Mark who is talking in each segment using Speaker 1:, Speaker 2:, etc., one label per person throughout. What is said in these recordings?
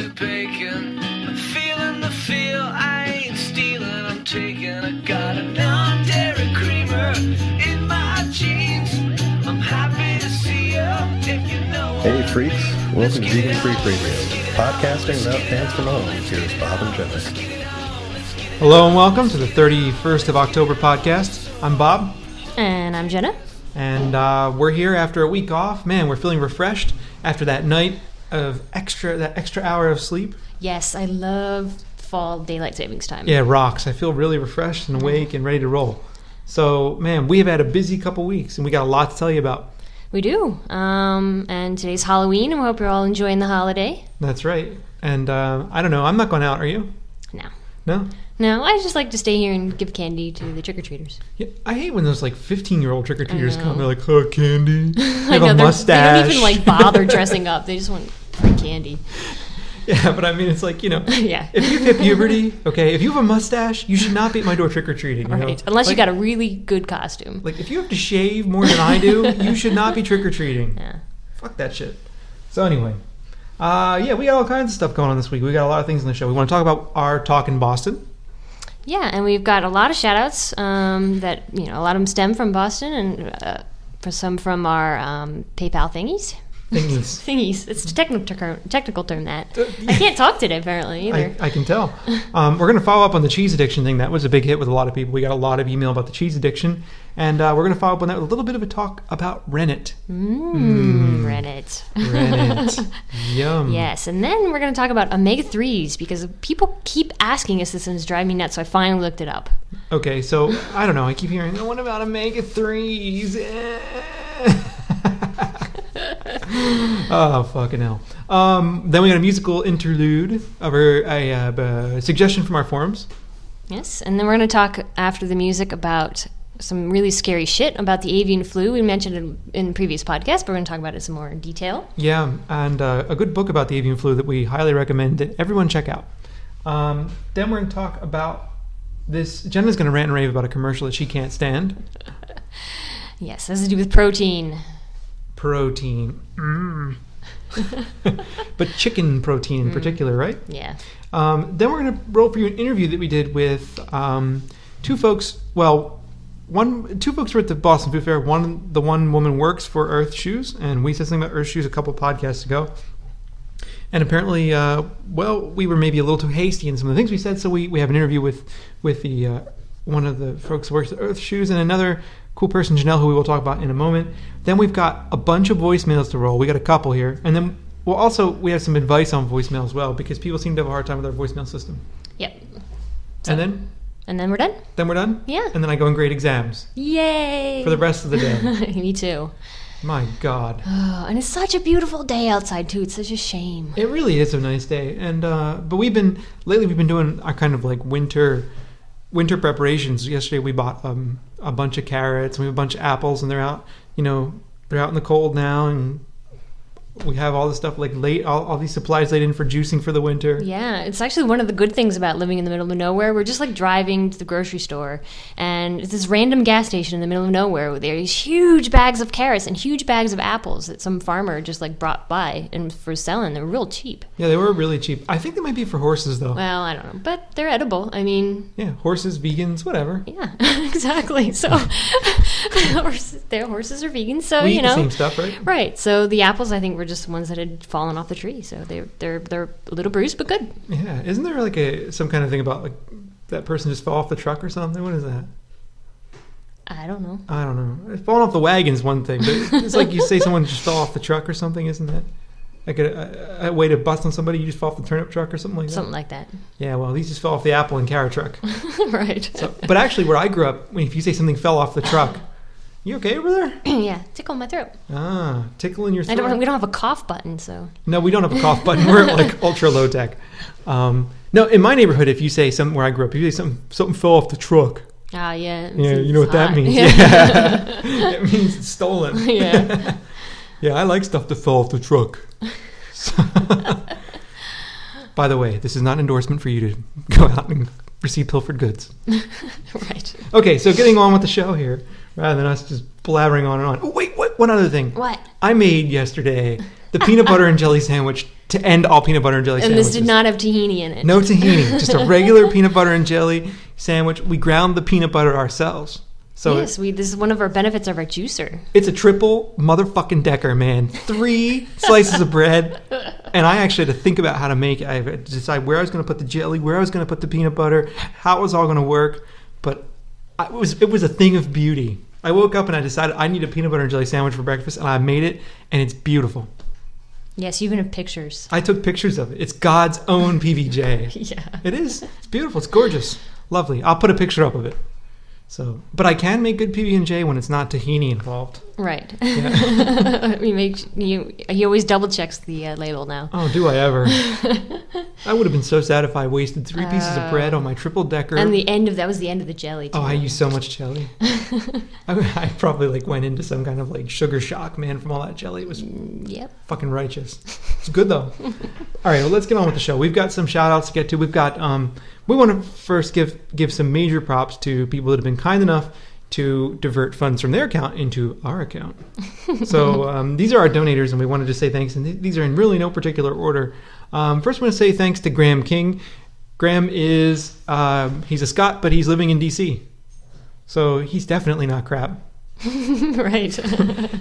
Speaker 1: the bacon. I'm feeling the feel, I ain't stealing, I'm taking. I got a non-dairy creamer in my jeans. I'm happy to see you if you know.
Speaker 2: Hey freaks, welcome to Vegan Freak Radio, podcasting without pants from home. Here's Bob and Jenna.
Speaker 3: Hello and welcome to the 31st of October podcast. I'm Bob.
Speaker 4: And I'm Jenna.
Speaker 3: And we're here after a week off. Man, we're feeling refreshed after that night of extra hour of sleep.
Speaker 4: Yes, I love fall daylight savings time.
Speaker 3: Yeah, rocks. I feel really refreshed and awake and ready to roll. So, man, we have had a busy couple weeks and we got a lot to tell you about.
Speaker 4: We do. And today's Halloween, and we hope you're all enjoying the holiday.
Speaker 3: That's right. And I don't know, I'm not going out, are you?
Speaker 4: No.
Speaker 3: No?
Speaker 4: No, I just like to stay here and give candy to the trick-or-treaters.
Speaker 3: Yeah, I hate when those 15-year-old trick-or-treaters come. They're like, oh, candy. They have
Speaker 4: I know,
Speaker 3: a mustache.
Speaker 4: They don't even bother dressing up. They just want free candy.
Speaker 3: Yeah, but I mean, it's like,
Speaker 4: yeah.
Speaker 3: If you've hit puberty, okay, if you have a mustache, you should not be at my door trick-or-treating.
Speaker 4: Right, unless you got a really good costume.
Speaker 3: Like, if you have to shave more than I do, you should not be trick-or-treating.
Speaker 4: Yeah.
Speaker 3: Fuck that shit. So anyway, yeah, we got all kinds of stuff going on this week. We got a lot of things on the show. We want to talk about our talk in Boston.
Speaker 4: Yeah, and we've got a lot of shout-outs that, a lot of them stem from Boston, and for some from our PayPal thingies. Thingies. It's a technical term, that. I can't talk today, apparently, either.
Speaker 3: I can tell. We're going to follow up on the cheese addiction thing. That was a big hit with a lot of people. We got a lot of email about the cheese addiction. And we're going to follow up on that with a little bit of a talk about Rennet.
Speaker 4: Rennet.
Speaker 3: Rennet. Yum.
Speaker 4: Yes, and then we're going to talk about Omega-3s, because people keep asking us this, and it's driving me nuts, so I finally looked it up.
Speaker 3: Okay, so, I don't know. I keep hearing, what about Omega-3s? Oh, fucking hell. Then we got a musical interlude of a suggestion from our forums.
Speaker 4: Yes, and then we're going to talk after the music about some really scary shit about the avian flu. We mentioned it in previous podcasts, but we're going to talk about it some more in detail.
Speaker 3: Yeah, and a good book about the avian flu that we highly recommend that everyone check out. Then we're going to talk about this. Jenna's going to rant and rave about a commercial that she can't stand.
Speaker 4: Yes, it has to do with protein.
Speaker 3: Protein. But chicken protein in particular, right?
Speaker 4: Yeah.
Speaker 3: Then we're going to roll for you an interview that we did with two folks. Well, two folks were at the Boston Food Fair. The one woman works for Earth Shoes, and we said something about Earth Shoes a couple podcasts ago. And apparently, we were maybe a little too hasty in some of the things we said, so we have an interview with the one of the folks who works at Earth Shoes and another cool person, Janelle, who we will talk about in a moment. Then we've got a bunch of voicemails to roll. We got a couple here. And then we have some advice on voicemail as well, because people seem to have a hard time with our voicemail system.
Speaker 4: Yep.
Speaker 3: So, and
Speaker 4: then we're done?
Speaker 3: Then we're done?
Speaker 4: Yeah.
Speaker 3: And then I go and grade exams.
Speaker 4: Yay!
Speaker 3: For the rest of the day.
Speaker 4: Me too.
Speaker 3: My God.
Speaker 4: And it's such a beautiful day outside, too. It's such a shame.
Speaker 3: It really is a nice day. And but we've been doing our kind of winter preparations. Yesterday we bought a bunch of carrots and we have a bunch of apples, and they're out in the cold now, and we have all this stuff all these supplies laid in for juicing for the winter.
Speaker 4: Yeah, it's actually one of the good things about living in the middle of nowhere. We're just driving to the grocery store, and it's this random gas station in the middle of nowhere where there are these huge bags of carrots and huge bags of apples that some farmer just brought by and for selling. They're real cheap.
Speaker 3: Yeah, they were really cheap. I think they might be for horses though.
Speaker 4: Well, I don't know, but they're edible. I mean,
Speaker 3: yeah, horses, vegans, whatever.
Speaker 4: Yeah, exactly. So horses are vegans, so
Speaker 3: we eat the same stuff, right?
Speaker 4: Right. So the apples, I think, were just ones that had fallen off the tree, so they're a little bruised but good.
Speaker 3: Yeah, isn't there some kind of thing about that person just fell off the truck or something? What is that?
Speaker 4: I don't know.
Speaker 3: Falling off the wagon's one thing, but it's like you say someone just fell off the truck or something, isn't that like a way to bust on somebody? You just fall off the turnip truck or something like that.
Speaker 4: Something like that.
Speaker 3: Yeah, well, these just fell off the apple and carrot truck.
Speaker 4: Right.
Speaker 3: So, but actually, where I grew up, if you say something fell off the truck. You okay over there?
Speaker 4: Yeah, tickle my throat.
Speaker 3: Ah, tickle in your throat.
Speaker 4: We don't have a cough button, so.
Speaker 3: No, we don't have a cough button. We're ultra low tech. No, in my neighborhood, if you say something where I grew up, if you say something fell off the truck.
Speaker 4: Ah, yeah.
Speaker 3: Yeah, you know what that means.
Speaker 4: Yeah.
Speaker 3: It means it's stolen.
Speaker 4: Yeah.
Speaker 3: Yeah, I like stuff that fell off the truck. By the way, this is not an endorsement for you to go out and receive pilfered goods.
Speaker 4: Right.
Speaker 3: Okay, so getting on with the show here, rather than us just blabbering on and on. Oh, wait, one other thing.
Speaker 4: What?
Speaker 3: I made yesterday the peanut butter and jelly sandwich to end all peanut butter and jelly
Speaker 4: And
Speaker 3: sandwiches.
Speaker 4: this did not have tahini in it.
Speaker 3: No tahini, just a regular peanut butter and jelly sandwich. We ground the peanut butter ourselves. So
Speaker 4: Yes, this is one of our benefits of our juicer.
Speaker 3: it's a triple motherfucking decker, man. 3 slices of bread. And I actually had to think about how to make it. I had to decide where I was going to put the jelly, where I was going to put the peanut butter, how it was all going to work. But it was a thing of beauty. I woke up and I decided I need a peanut butter and jelly sandwich for breakfast, and I made it, and it's beautiful.
Speaker 4: Yes, you even have pictures.
Speaker 3: I took pictures of it. It's God's own PBJ.
Speaker 4: Yeah.
Speaker 3: It is. It's beautiful. It's gorgeous. Lovely. I'll put a picture up of it. So, but I can make good PB&J when it's not tahini involved.
Speaker 4: Right.
Speaker 3: Yeah.
Speaker 4: He always double checks the label now.
Speaker 3: Oh, do I ever? I would have been so sad if I wasted 3 pieces of bread on my triple decker.
Speaker 4: And that was the end of the jelly. Too.
Speaker 3: Oh, I used so much jelly. I probably went into some kind of sugar shock, man, from all that jelly. It was
Speaker 4: Yep.
Speaker 3: fucking righteous. It's good though. All right, well, let's get on with the show. We've got some shout outs to get to. We've got we want to first give some major props to people that have been kind enough to divert funds from their account into our account. So these are our donators, and we wanted to say thanks. And these are in really no particular order. First, I want to say thanks to Graham King. Graham is he's a Scot, but he's living in DC, so he's definitely not crap.
Speaker 4: Right.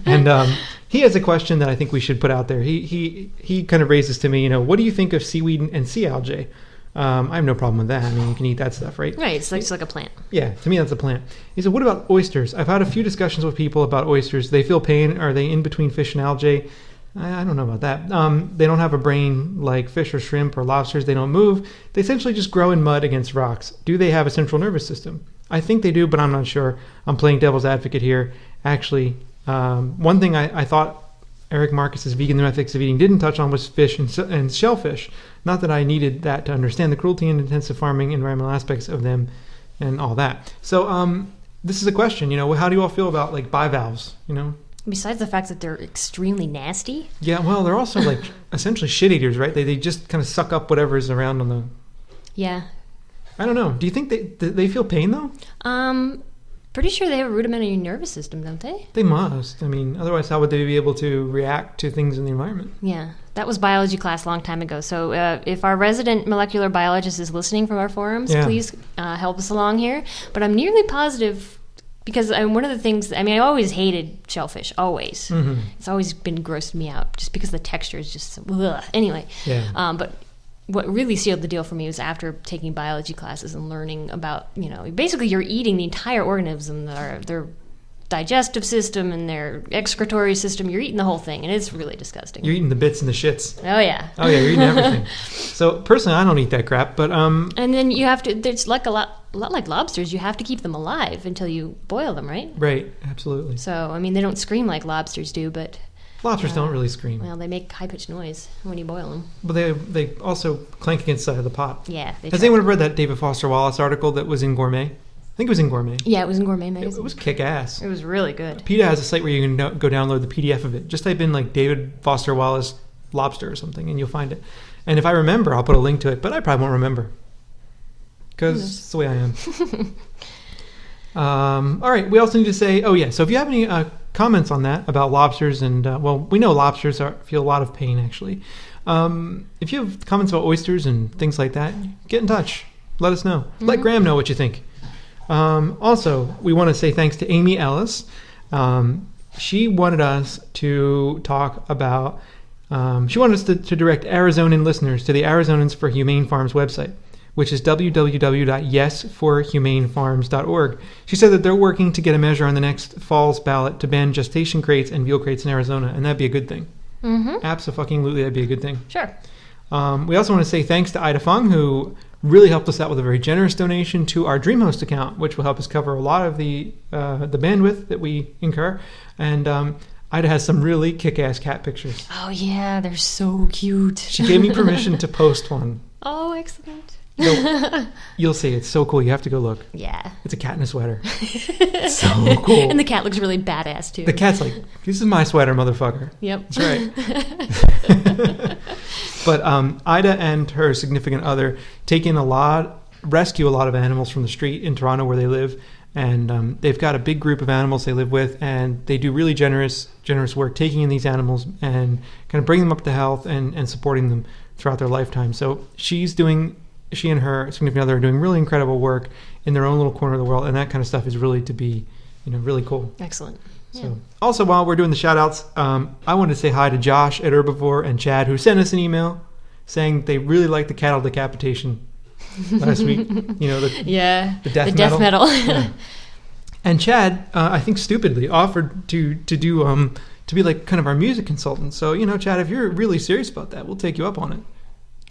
Speaker 3: And he has a question that I think we should put out there. He kind of raises to me, what do you think of seaweed and sea algae? I have no problem with that. I mean, you can eat that stuff, right?
Speaker 4: Right. It's like a plant.
Speaker 3: Yeah, to me, that's a plant. He said, what about oysters? I've had a few discussions with people about oysters. They feel pain. Are they in between fish and algae? I don't know about that. They don't have a brain like fish or shrimp or lobsters. They don't move. They essentially just grow in mud against rocks. Do they have a central nervous system? I think they do, but I'm not sure. I'm playing devil's advocate here. Actually, one thing I thought Eric Marcus's Vegan The Ethics of Eating didn't touch on was fish and shellfish. Not that I needed that to understand the cruelty and intensive farming environmental aspects of them and all that. So this is a question, how do you all feel about bivalves,
Speaker 4: Besides the fact that they're extremely nasty.
Speaker 3: Yeah, well, they're also essentially shit eaters, right? They just kind of suck up whatever's around on the...
Speaker 4: Yeah.
Speaker 3: I don't know. Do you think they feel pain, though?
Speaker 4: Pretty sure they have a rudimentary nervous system, don't they?
Speaker 3: They must. I mean, otherwise how would they be able to react to things in the environment?
Speaker 4: Yeah. That was biology class a long time ago. So if our resident molecular biologist is listening from our forums, please help us along here. But I'm nearly positive... Because one of the things, I always hated shellfish, always. Mm-hmm. It's always been grossed me out, just because the texture is just, ugh. Anyway.
Speaker 3: Yeah.
Speaker 4: But what really sealed the deal for me was after taking biology classes and learning about, basically you're eating the entire organism, their digestive system and their excretory system. You're eating the whole thing, and it's really disgusting.
Speaker 3: You're eating the bits and the shits.
Speaker 4: Oh, yeah.
Speaker 3: Oh, yeah, you're eating everything. So, personally, I don't eat that crap, but... And
Speaker 4: then you have to, it's a lot like lobsters, you have to keep them alive until you boil them, right?
Speaker 3: Right, absolutely.
Speaker 4: So, they don't scream like lobsters do, but...
Speaker 3: Lobsters don't really scream.
Speaker 4: Well, they make high-pitched noise when you boil them.
Speaker 3: But they also clank against the side of the pot.
Speaker 4: Yeah.
Speaker 3: Has anyone read that David Foster Wallace article that was in Gourmet? I think it was in Gourmet.
Speaker 4: Yeah, it was in Gourmet magazine.
Speaker 3: It was kick-ass.
Speaker 4: It was really good.
Speaker 3: PETA has a site where you can go download the PDF of it. Just type in David Foster Wallace lobster or something, and you'll find it. And if I remember, I'll put a link to it, but I probably won't remember. Because it's the way I am. All right, we also need to say, so if you have any comments on that about lobsters, and we know lobsters feel a lot of pain, actually. If you have comments about oysters and things like that, get in touch. Let us know. Mm-hmm. Let Graham know what you think. Also, we want to say thanks to Amy Ellis. She wanted us to talk about, she wanted us to direct Arizonan listeners to the Arizonans for Humane Farms website, which is www.yesforhumanefarms.org. She said that they're working to get a measure on the next fall's ballot to ban gestation crates and veal crates in Arizona, and that'd be a good thing.
Speaker 4: Mm-hmm.
Speaker 3: Absolutely, that'd be a good thing.
Speaker 4: Sure.
Speaker 3: We also want to say thanks to Ida Fung, who really helped us out with a very generous donation to our DreamHost account, which will help us cover a lot of the bandwidth that we incur. And Ida has some really kick-ass cat pictures.
Speaker 4: Oh, yeah, they're so cute.
Speaker 3: She gave me permission to post one.
Speaker 4: Oh, excellent.
Speaker 3: You'll see. It's so cool. You have to go look.
Speaker 4: Yeah.
Speaker 3: It's a cat in a sweater. It's so cool.
Speaker 4: And the cat looks really badass, too.
Speaker 3: The cat's like, this is my sweater, motherfucker.
Speaker 4: Yep.
Speaker 3: That's right. But Ida and her significant other rescue a lot of animals from the street in Toronto where they live. And they've got a big group of animals they live with, and they do really generous work taking in these animals and kind of bringing them up to health and supporting them throughout their lifetime. So she and her significant other are doing really incredible work in their own little corner of the world, and that kind of stuff is really to be, really cool.
Speaker 4: Excellent. Yeah.
Speaker 3: So, also, while we're doing the shout-outs, I wanted to say hi to Josh at Herbivore and Chad, who sent us an email saying they really liked the cattle decapitation last week. The death metal. Yeah. And Chad, I think stupidly, offered to be like kind of our music consultant. So, Chad, if you're really serious about that, we'll take you up on it.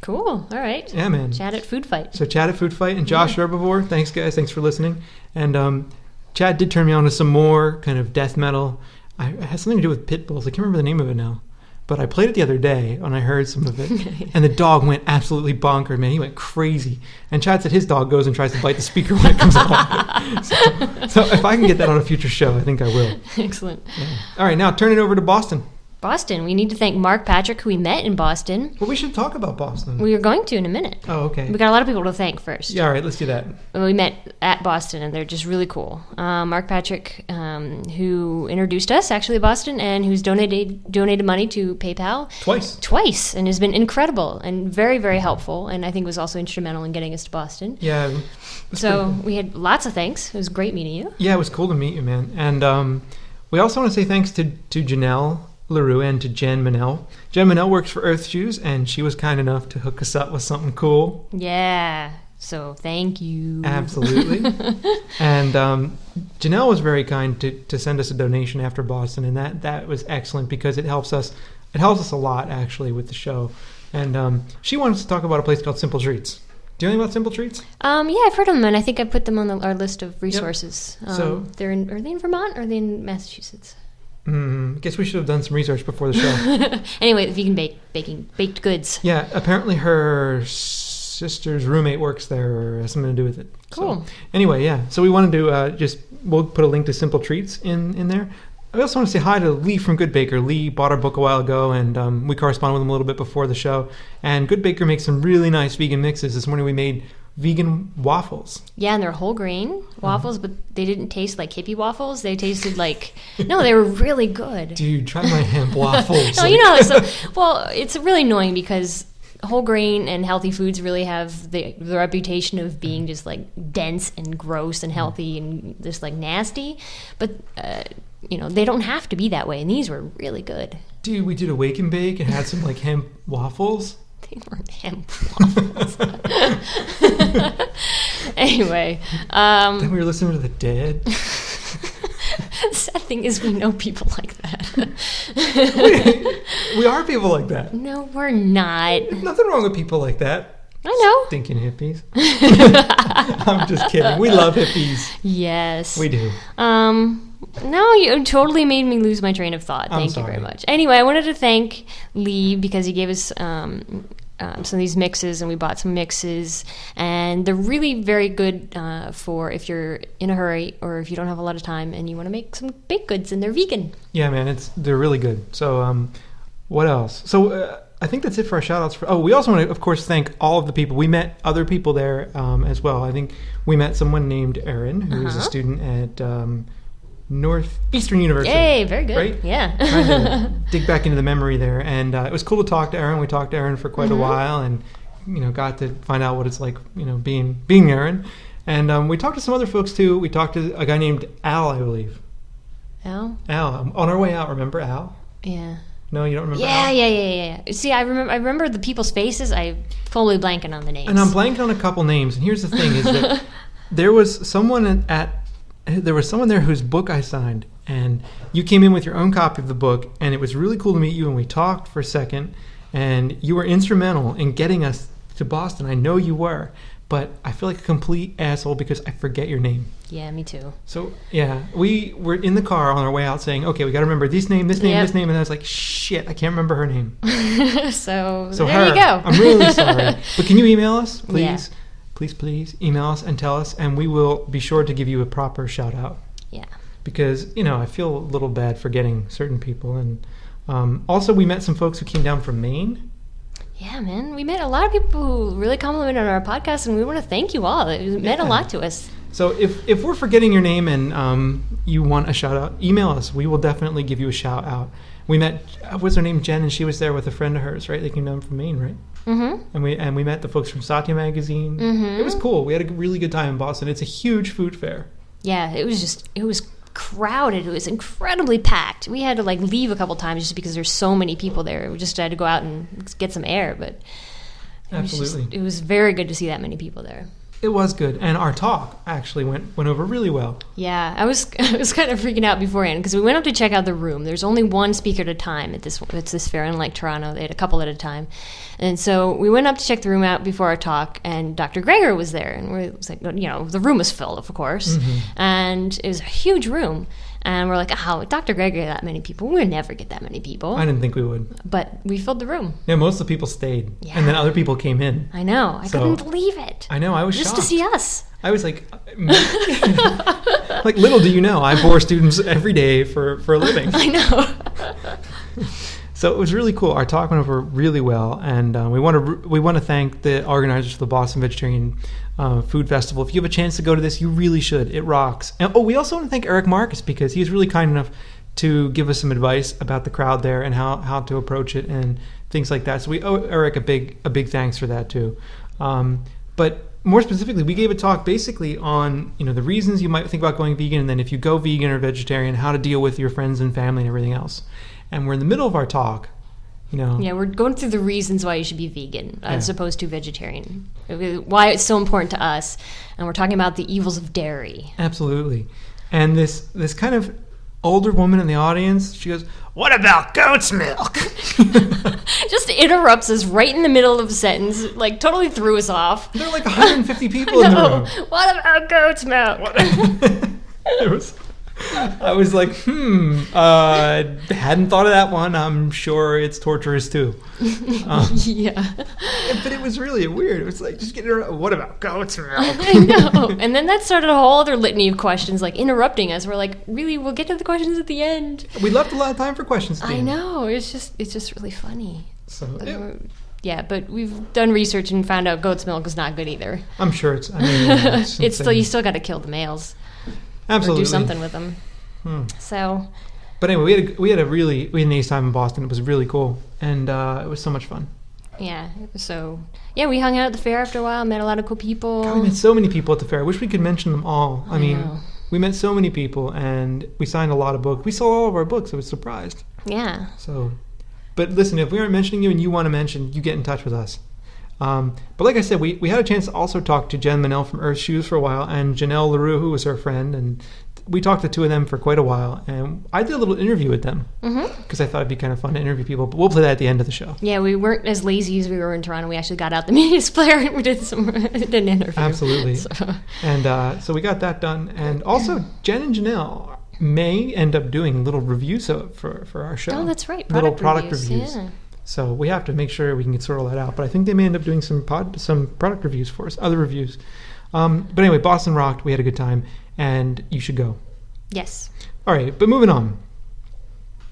Speaker 4: Cool. All right.
Speaker 3: Yeah, man.
Speaker 4: Chad at Food Fight.
Speaker 3: So Chad at Food Fight and Josh Herbivore. Thanks, guys. Thanks for listening. And Chad did turn me on to some more kind of death metal. It has something to do with pit bulls. I can't remember the name of it now. But I played it the other day and I heard some of it. And the dog went absolutely bonkers, man. He went crazy. And Chad said his dog goes and tries to bite the speaker when it comes on. So if I can get that on a future show, I think I will.
Speaker 4: Excellent.
Speaker 3: Yeah. All right, now turn it over to Boston.
Speaker 4: Boston. We need to thank Mark Patrick, who we met in Boston.
Speaker 3: Well, we should talk about Boston.
Speaker 4: We are going to in a minute.
Speaker 3: Oh, okay.
Speaker 4: We got a lot of people to thank first.
Speaker 3: Yeah, all right, let's do that.
Speaker 4: We met at Boston, and they're just really cool. Mark Patrick, who introduced us actually to Boston, and who's donated money to PayPal twice, and has been incredible and very, very helpful, and I think was also instrumental in getting us to Boston.
Speaker 3: Yeah.
Speaker 4: So we had lots of thanks. It was great meeting you.
Speaker 3: Yeah, it was cool to meet you, man. And we also want to say thanks to Janelle LaRue and to Jen Manel. Jen Manel works for Earth Shoes, and she was kind enough to hook us up with something cool.
Speaker 4: Yeah, so thank you.
Speaker 3: Absolutely. And Janelle was very kind to send us a donation after Boston, and that was excellent because it helps us a lot, actually, with the show. And she wanted to talk about a place called Simple Treats. Do you know anything about Simple Treats?
Speaker 4: Yeah, I've heard of them, and I think I put them on our list of resources.
Speaker 3: Yep. So,
Speaker 4: are they in Vermont or are they in Massachusetts?
Speaker 3: I guess we should have done some research before the show.
Speaker 4: Anyway, vegan baked goods.
Speaker 3: Yeah, apparently her sister's roommate works there or has something to do with it.
Speaker 4: Cool.
Speaker 3: So, anyway, yeah. So we wanted to we'll put a link to Simple Treats in there. I also want to say hi to Lee from Good Baker. Lee bought our book a while ago, and we corresponded with him a little bit before the show. And Good Baker makes some really nice vegan mixes. This morning we made vegan waffles.
Speaker 4: Yeah, and they're whole grain waffles, but they didn't taste like hippie waffles. They tasted like no, they were really good.
Speaker 3: Dude, try my hemp waffles.
Speaker 4: No, it's really annoying because whole grain and healthy foods really have the reputation of being just like dense and gross and healthy and just like nasty, but they don't have to be that way, and these were really good.
Speaker 3: Dude, we did a wake and bake and had some like hemp waffles.
Speaker 4: They weren't hemp waffles. Anyway.
Speaker 3: Then we were listening to the Dead.
Speaker 4: The sad thing is we know people like that.
Speaker 3: we are people like that.
Speaker 4: No, we're not.
Speaker 3: There's nothing wrong with people like that.
Speaker 4: I know.
Speaker 3: Stinking hippies. I'm just kidding. We love hippies.
Speaker 4: Yes.
Speaker 3: We do.
Speaker 4: No, you totally made me lose my train of thought. Thank you very much. Anyway, I wanted to thank Lee because he gave us some of these mixes, and we bought some mixes, and they're really very good for if you're in a hurry or if you don't have a lot of time and you want to make some baked goods and they're vegan. Yeah, man, they're really good. So what else? So I think that's it for our shout-outs. We also want to, of course, thank all of the people. We met other people there as well. I think we met someone named Erin, who is a student at Northeastern University. Yay, very good.
Speaker 3: Right?
Speaker 4: Yeah.
Speaker 3: Trying to dig back into the memory there. And it was cool to talk to Erin. We talked to Erin for quite a while and, got to find out what it's like, being Erin. And we talked to some other folks, too. We talked to a guy named Al, I believe.
Speaker 4: Al?
Speaker 3: Al. On our way out, remember Al?
Speaker 4: Yeah.
Speaker 3: No, you don't remember Al?
Speaker 4: Yeah. See, I remember the people's faces. I'm fully blanking on the names.
Speaker 3: And I'm blanking on a couple names. And here's the thing is that there was someone there whose book I signed, and you came in with your own copy of the book, and it was really cool to meet you, and we talked for a second, and you were instrumental in getting us to Boston. I know you were, but I feel like a complete asshole because I forget your name.
Speaker 4: Yeah, me too.
Speaker 3: So, yeah, we were in the car on our way out saying, okay, we got to remember this name, this name, this name, and I was like, shit, I can't remember her name.
Speaker 4: So
Speaker 3: there
Speaker 4: you go.
Speaker 3: I'm really sorry. But can you email us, please?
Speaker 4: Yeah.
Speaker 3: Please email us and tell us, and we will be sure to give you a proper shout out.
Speaker 4: Yeah.
Speaker 3: Because, I feel a little bad forgetting certain people. And also, we met some folks who came down from Maine.
Speaker 4: Yeah, man. We met a lot of people who really complimented on our podcast, and we want to thank you all. It meant a lot to us.
Speaker 3: So if we're forgetting your name and you want a shout out, email us. We will definitely give you a shout out. We met, what's her name, Jen, and she was there with a friend of hers, right? They came down from Maine, right? Mm-hmm. And we met the folks from Satya Magazine. Mm-hmm. It was cool. We had a really good time in Boston. It's a huge food fair.
Speaker 4: Yeah, it was crowded. It was incredibly packed. We had to leave a couple times just because there's so many people there. We just had to go out and get some air, but it was very good to see that many people there.
Speaker 3: It was good, and our talk actually went over really well.
Speaker 4: Yeah, I was kind of freaking out beforehand because we went up to check out the room. There's only one speaker at a time at this fair, unlike Toronto. They had a couple at a time, and so we went up to check the room out before our talk, and Dr. Greger was there, and it was the room was filled, of course, and it was a huge room. And we're like, Dr. Greger, that many people. We'll never get that many people.
Speaker 3: I didn't think we would.
Speaker 4: But we filled the room.
Speaker 3: Yeah, most of the people stayed. Yeah. And then other people came in.
Speaker 4: I know. I couldn't believe it.
Speaker 3: I know. I was
Speaker 4: just
Speaker 3: shocked.
Speaker 4: To see us.
Speaker 3: I was like, little do you know, I bore students every day for a living.
Speaker 4: I know.
Speaker 3: So it was really cool. Our talk went over really well, and we want to thank the organizers for the Boston Vegetarian Food Festival. If you have a chance to go to this, you really should. It rocks. And we also want to thank Eric Marcus because he was really kind enough to give us some advice about the crowd there and how to approach it and things like that. So we owe Eric a big thanks for that too. But more specifically, we gave a talk basically on the reasons you might think about going vegan, and then if you go vegan or vegetarian, how to deal with your friends and family and everything else. And we're in the middle of our talk, Yeah, we're
Speaker 4: going through the reasons why you should be vegan as opposed to vegetarian. Why it's so important to us. And we're talking about the evils of dairy.
Speaker 3: Absolutely. And this kind of older woman in the audience, she goes, "What about goat's milk?"
Speaker 4: Just interrupts us right in the middle of a sentence, totally threw us off.
Speaker 3: There are 150 people in the room.
Speaker 4: What about goat's milk?
Speaker 3: I was like, hadn't thought of that one. I'm sure it's torturous too.
Speaker 4: Yeah.
Speaker 3: But it was really weird. It was just getting around, what about goat's milk?
Speaker 4: I know. And then that started a whole other litany of questions, interrupting us. We're like, really, we'll get to the questions at the end.
Speaker 3: We left a lot of time for questions at the end.
Speaker 4: I know. It's just really funny.
Speaker 3: So,
Speaker 4: yeah, but we've done research and found out goat's milk is not good either.
Speaker 3: I'm sure it's
Speaker 4: you still got to kill the males.
Speaker 3: Absolutely.
Speaker 4: Or do something with them. So.
Speaker 3: But anyway, we had a nice time in Boston. It was really cool, and it was so much fun.
Speaker 4: Yeah. So we hung out at the fair after a while. Met a lot of cool people.
Speaker 3: God, we met so many people at the fair. I wish we could mention them all. I mean, we met so many people, and we signed a lot of books. We sold all of our books. I was surprised.
Speaker 4: Yeah.
Speaker 3: So, but listen, if we aren't mentioning you and you want to mention, you get in touch with us. But like I said, we had a chance to also talk to Jen Manel from Earth Shoes for a while, and Janelle LaRue, who was her friend, and we talked the two of them for quite a while, and I did a little interview with them because I thought it'd be kind of fun to interview people, but we'll play that at the end of the show. Yeah,
Speaker 4: we weren't as lazy as we were in Toronto. We actually got out the media player and we did an interview.
Speaker 3: Absolutely. And so we got that done, and also Jen and Janelle may end up doing little reviews for our show.
Speaker 4: Oh, that's right.
Speaker 3: Product reviews. Yeah. So we have to make sure we can sort all that out. But I think they may end up doing some product reviews for us, other reviews. But anyway, Boston rocked. We had a good time, and you should go.
Speaker 4: Yes.
Speaker 3: All right, but moving on.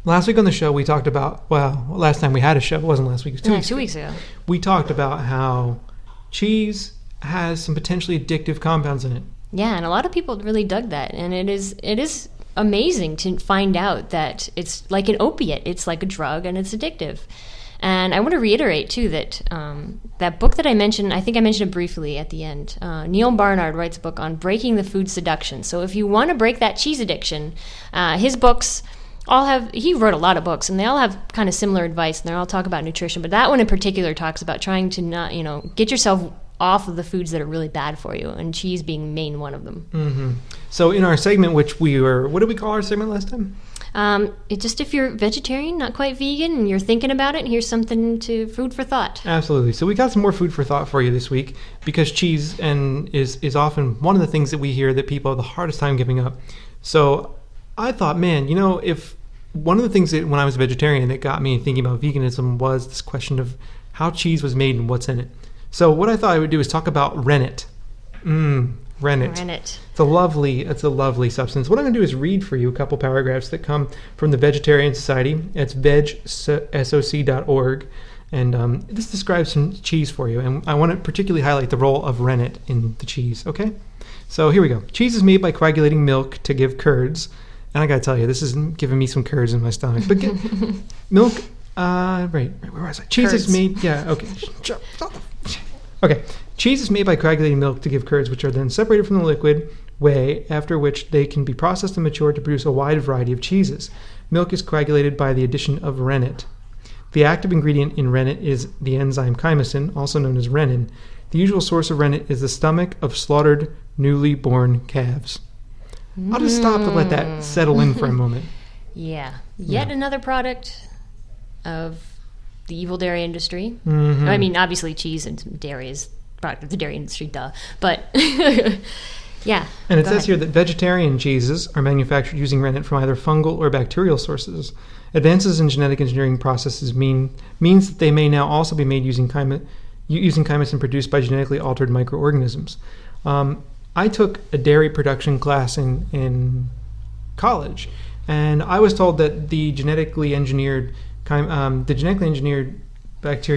Speaker 3: Last week on the show, we talked about, last time we had a show, it wasn't last week, it was 2 weeks ago. We talked about how cheese has some potentially addictive compounds in it.
Speaker 4: Yeah, and a lot of people really dug that, and it is amazing to find out that it's like an opiate. It's like a drug, and it's addictive. And I want to reiterate, too, that that book that I mentioned, I think I mentioned it briefly at the end. Neil Barnard writes a book on breaking the food seduction. So if you want to break that cheese addiction, his books he wrote a lot of books, and they all have kind of similar advice, and they all talk about nutrition. But that one in particular talks about trying to not, get yourself off of the foods that are really bad for you, and cheese being main one of them.
Speaker 3: Mm-hmm. So in our segment, what did we call our segment last time?
Speaker 4: If you're vegetarian, not quite vegan, and you're thinking about it, here's something food for thought.
Speaker 3: Absolutely. So we got some more food for thought for you this week, because cheese is often one of the things that we hear that people have the hardest time giving up. So I thought, man, if one of the things that when I was a vegetarian that got me thinking about veganism was this question of how cheese was made and what's in it. So what I thought I would do is talk about rennet. Rennet. It's a lovely substance. What I'm going to do is read for you a couple paragraphs that come from the Vegetarian Society. It's vegsoc.org. And this describes some cheese for you. And I want to particularly highlight the role of rennet in the cheese, okay? So here we go. Cheese is made by coagulating milk to give curds. And I got to tell you, this is giving me some curds in my stomach. But milk, right, where was I? Cheese
Speaker 4: Curds.
Speaker 3: is made, okay. Okay. Cheese is made by coagulating milk to give curds, which are then separated from the liquid whey, after which they can be processed and matured to produce a wide variety of cheeses. Milk is coagulated by the addition of rennet. The active ingredient in rennet is the enzyme chymosin, also known as renin. The usual source of rennet is the stomach of slaughtered, newly born calves. I'll just stop to let that settle in for a moment.
Speaker 4: Yeah. Yet another product of the evil dairy industry.
Speaker 3: Mm-hmm.
Speaker 4: I mean, obviously cheese and dairy is product of the dairy industry, duh. But yeah.
Speaker 3: And it
Speaker 4: Go
Speaker 3: says
Speaker 4: ahead.
Speaker 3: here that vegetarian cheeses are manufactured using rennet from either fungal or bacterial sources. Advances in genetic engineering processes means that they may now also be made using chymosin produced by genetically altered microorganisms. I took a dairy production class in college, and I was told that the genetically engineered bacteria,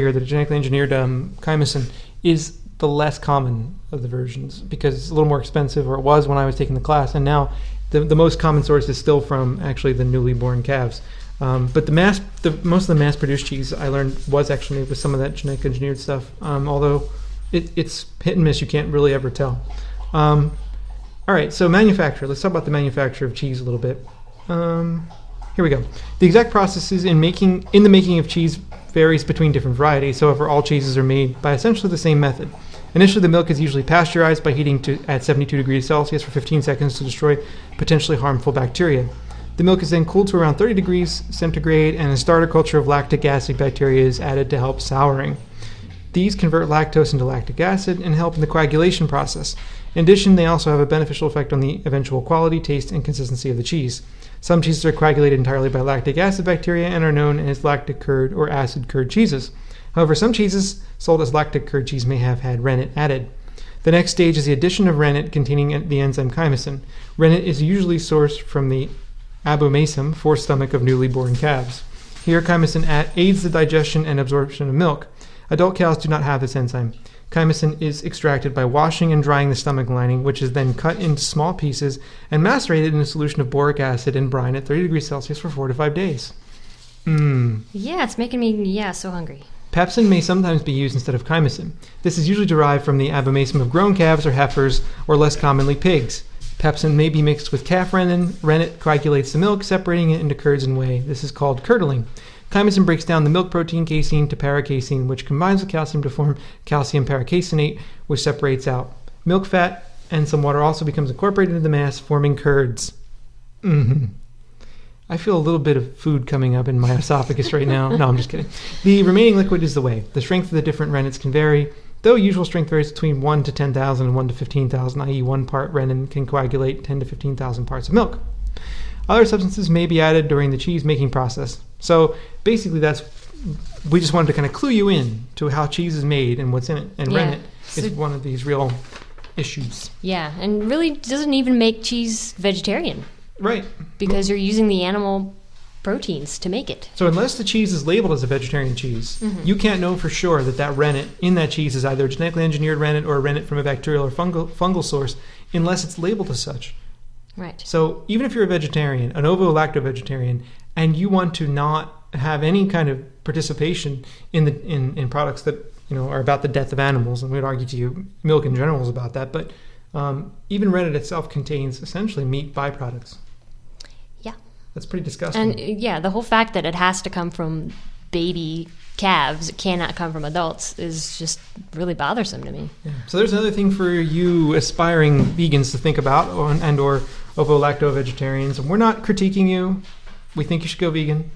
Speaker 3: or the genetically engineered chymosin, is the less common of the versions because it's a little more expensive, or it was when I was taking the class, and now the most common source is still from actually the newly born calves. But most of the mass-produced cheese I learned was actually made with some of that genetic engineered stuff. Although it's hit and miss, you can't really ever tell. All right, so manufacture. Let's talk about the manufacture of cheese a little bit. Here we go. The exact processes in the making of cheese varies between different varieties. However, all cheeses are made by essentially the same method. Initially, the milk is usually pasteurized by heating at 72 degrees Celsius for 15 seconds to destroy potentially harmful bacteria. The milk is then cooled to around 30 degrees centigrade, and a starter culture of lactic acid bacteria is added to help souring. These convert lactose into lactic acid and help in the coagulation process. In addition, they also have a beneficial effect on the eventual quality, taste, and consistency of the cheese. Some cheeses are coagulated entirely by lactic acid bacteria and are known as lactic curd or acid curd cheeses. However, some cheeses sold as lactic curd cheese may have had rennet added. The next stage is the addition of rennet containing the enzyme chymosin. Rennet is usually sourced from the abomasum, forestomach of newly born calves. Here, chymosin aids the digestion and absorption of milk. Adult cows do not have this enzyme. Chymosin is extracted by washing and drying the stomach lining, which is then cut into small pieces and macerated in a solution of boric acid and brine at 30 degrees Celsius for 4 to 5 days.
Speaker 4: Yeah, it's making me, so hungry.
Speaker 3: Pepsin may sometimes be used instead of chymosin. This is usually derived from the abomasum of grown calves or heifers, or less commonly pigs. Pepsin may be mixed with calf renin. Rennet coagulates the milk, separating it into curds and whey. This is called curdling. Chymosin breaks down the milk protein casein to paracasein, which combines with calcium to form calcium paracaseonate, which separates out. Milk fat and some water also becomes incorporated into the mass, forming curds. I feel a little bit of food coming up in my esophagus right now. No, I'm just kidding. The remaining liquid is the whey. The strength of the different rennets can vary, though usual strength varies between 1 to 10,000 and 1 to 15,000, i.e. 1 part renin can coagulate 10 to 15,000 parts of milk. Other substances may be added during the cheese making process. So basically we just wanted to kind of clue you in to how cheese is made and what's in it. And rennet is one of these real issues.
Speaker 4: Yeah, and really doesn't even make cheese vegetarian.
Speaker 3: Right.
Speaker 4: Because you're using the animal proteins to make it.
Speaker 3: So unless the cheese is labeled as a vegetarian cheese, you can't know for sure that rennet in that cheese is either a genetically engineered rennet or a rennet from a bacterial or fungal source, unless it's labeled as such.
Speaker 4: Right.
Speaker 3: So even if you're a vegetarian, an ovo-lacto-vegetarian, and you want to not have any kind of participation in products that are about the death of animals, and we'd argue to you milk in general is about that, but even rennet itself contains essentially meat byproducts.
Speaker 4: Yeah.
Speaker 3: That's pretty disgusting.
Speaker 4: And the whole fact that it has to come from baby calves, it cannot come from adults, is just really bothersome to me.
Speaker 3: Yeah. So there's another thing for you aspiring vegans to think about, or ovo-lacto-vegetarians. And we're not critiquing you. We think you should go vegan.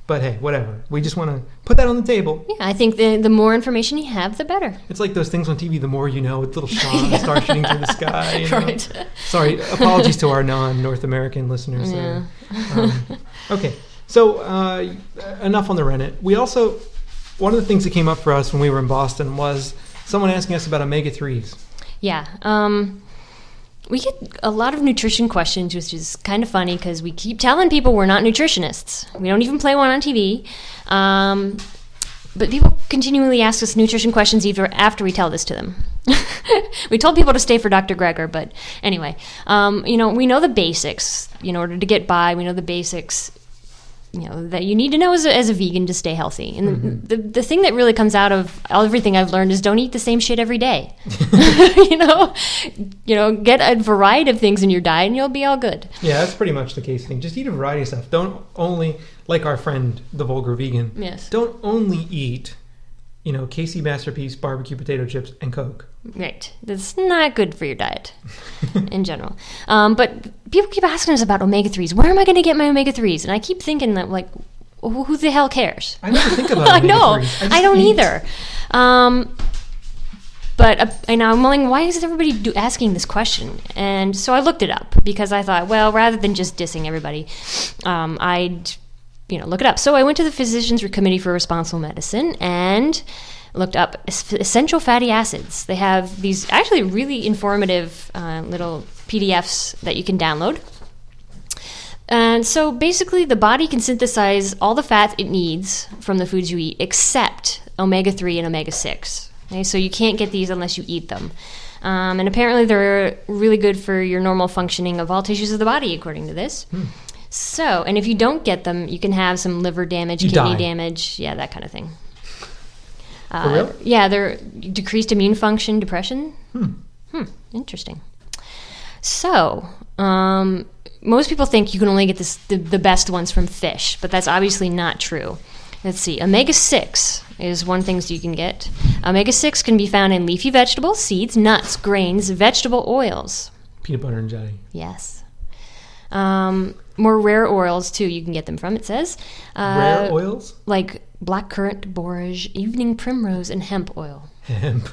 Speaker 3: But hey, whatever. We just want to put that on the table.
Speaker 4: Yeah, I think the more information you have, the better.
Speaker 3: It's like those things on TV, the more you know, with little Sean stars shooting through the sky.
Speaker 4: Right.
Speaker 3: Sorry, apologies to our non-North American listeners.
Speaker 4: Yeah.
Speaker 3: Okay, so enough on the rennet. We also, one of the things that came up for us when we were in Boston was someone asking us about omega-3s.
Speaker 4: Yeah. We get a lot of nutrition questions, which is kind of funny because we keep telling people we're not nutritionists. We don't even play one on TV. But people continually ask us nutrition questions even after we tell this to them. We told people to stay for Dr. Greger, but anyway, we know the basics. In order to get by, we know the basics, that you need to know as a vegan to stay healthy. And the thing that really comes out of everything I've learned is don't eat the same shit every day. Get a variety of things in your diet and you'll be all good.
Speaker 3: Yeah, that's pretty much the case thing. Just eat a variety of stuff. Don't only, like our friend, the vulgar vegan,
Speaker 4: yes,
Speaker 3: don't only eat, Casey Masterpiece barbecue potato chips and Coke.
Speaker 4: Right. That's not good for your diet in general. But people keep asking us about omega-3s. Where am I going to get my omega-3s? And I keep thinking that, who the hell cares?
Speaker 3: I never think about
Speaker 4: I
Speaker 3: omega-3s.
Speaker 4: know. I don't either. But I'm wondering, why is everybody asking this question? And so I looked it up because I thought, well, rather than just dissing everybody, I'd look it up. So I went to the Physicians Committee for Responsible Medicine and looked up essential fatty acids. They have these actually really informative little PDFs that you can download. And so basically the body can synthesize all the fat it needs from the foods you eat except omega-3 and omega-6. Okay? So you can't get these unless you eat them. And apparently they're really good for your normal functioning of all tissues of the body, according to this. So, and if you don't get them, you can have some liver damage, kidney damage, that kind of thing.
Speaker 3: For real?
Speaker 4: Yeah, they're decreased immune function, depression. Interesting. So, most people think you can only get the best ones from fish, but that's obviously not true. Let's see. Omega-6 is one thing you can get. Omega-6 can be found in leafy vegetables, seeds, nuts, grains, vegetable oils.
Speaker 3: Peanut butter and jelly.
Speaker 4: Yes. More rare oils, too, you can get them from, it says.
Speaker 3: Rare oils?
Speaker 4: Like blackcurrant, borage, evening primrose, and hemp oil.
Speaker 3: Hemp.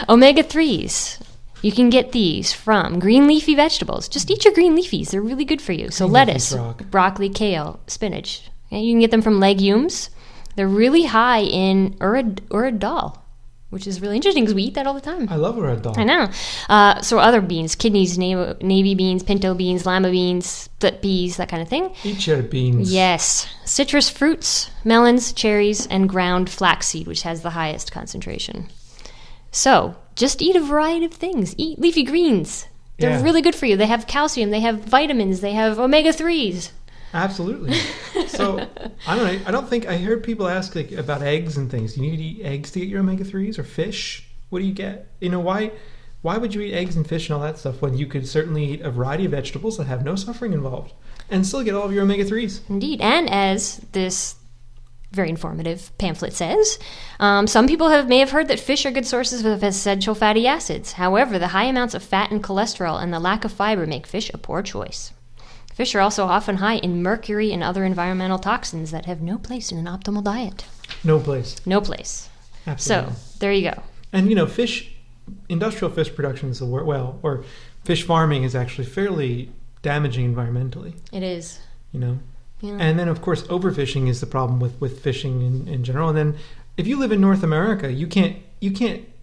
Speaker 4: Omega-3s. You can get these from green leafy vegetables. Just eat your green leafies. They're really good for you. So lettuce, broccoli, kale, spinach. Okay, you can get them from legumes. They're really high in uridol, which is really interesting because we eat that all the time.
Speaker 3: I love uridol.
Speaker 4: I know. So other beans, kidneys, navy beans, pinto beans, lima beans, split peas, that kind of thing.
Speaker 3: Eat your beans.
Speaker 4: Yes. Citrus fruits, melons, cherries, and ground flaxseed, which has the highest concentration. So just eat a variety of things. Eat leafy greens. They're really good for you. They have calcium. They have vitamins. They have omega-3s.
Speaker 3: Absolutely. So I don't know. I don't think I heard people ask about eggs and things. You need to eat eggs to get your omega-3s or fish. What do you get? Why would you eat eggs and fish and all that stuff when you could certainly eat a variety of vegetables that have no suffering involved and still get all of your omega-3s?
Speaker 4: Indeed. And as this very informative pamphlet says, some people may have heard that fish are good sources of essential fatty acids. However, the high amounts of fat and cholesterol and the lack of fiber make fish a poor choice. Fish are also often high in mercury and other environmental toxins that have no place in an optimal diet.
Speaker 3: No place.
Speaker 4: No place.
Speaker 3: Absolutely.
Speaker 4: So, there you go.
Speaker 3: And, industrial fish production is or fish farming is actually fairly damaging environmentally.
Speaker 4: It is.
Speaker 3: Yeah.
Speaker 4: And
Speaker 3: then, of course, overfishing is the problem with fishing in general. And then if you live in North America, you can't,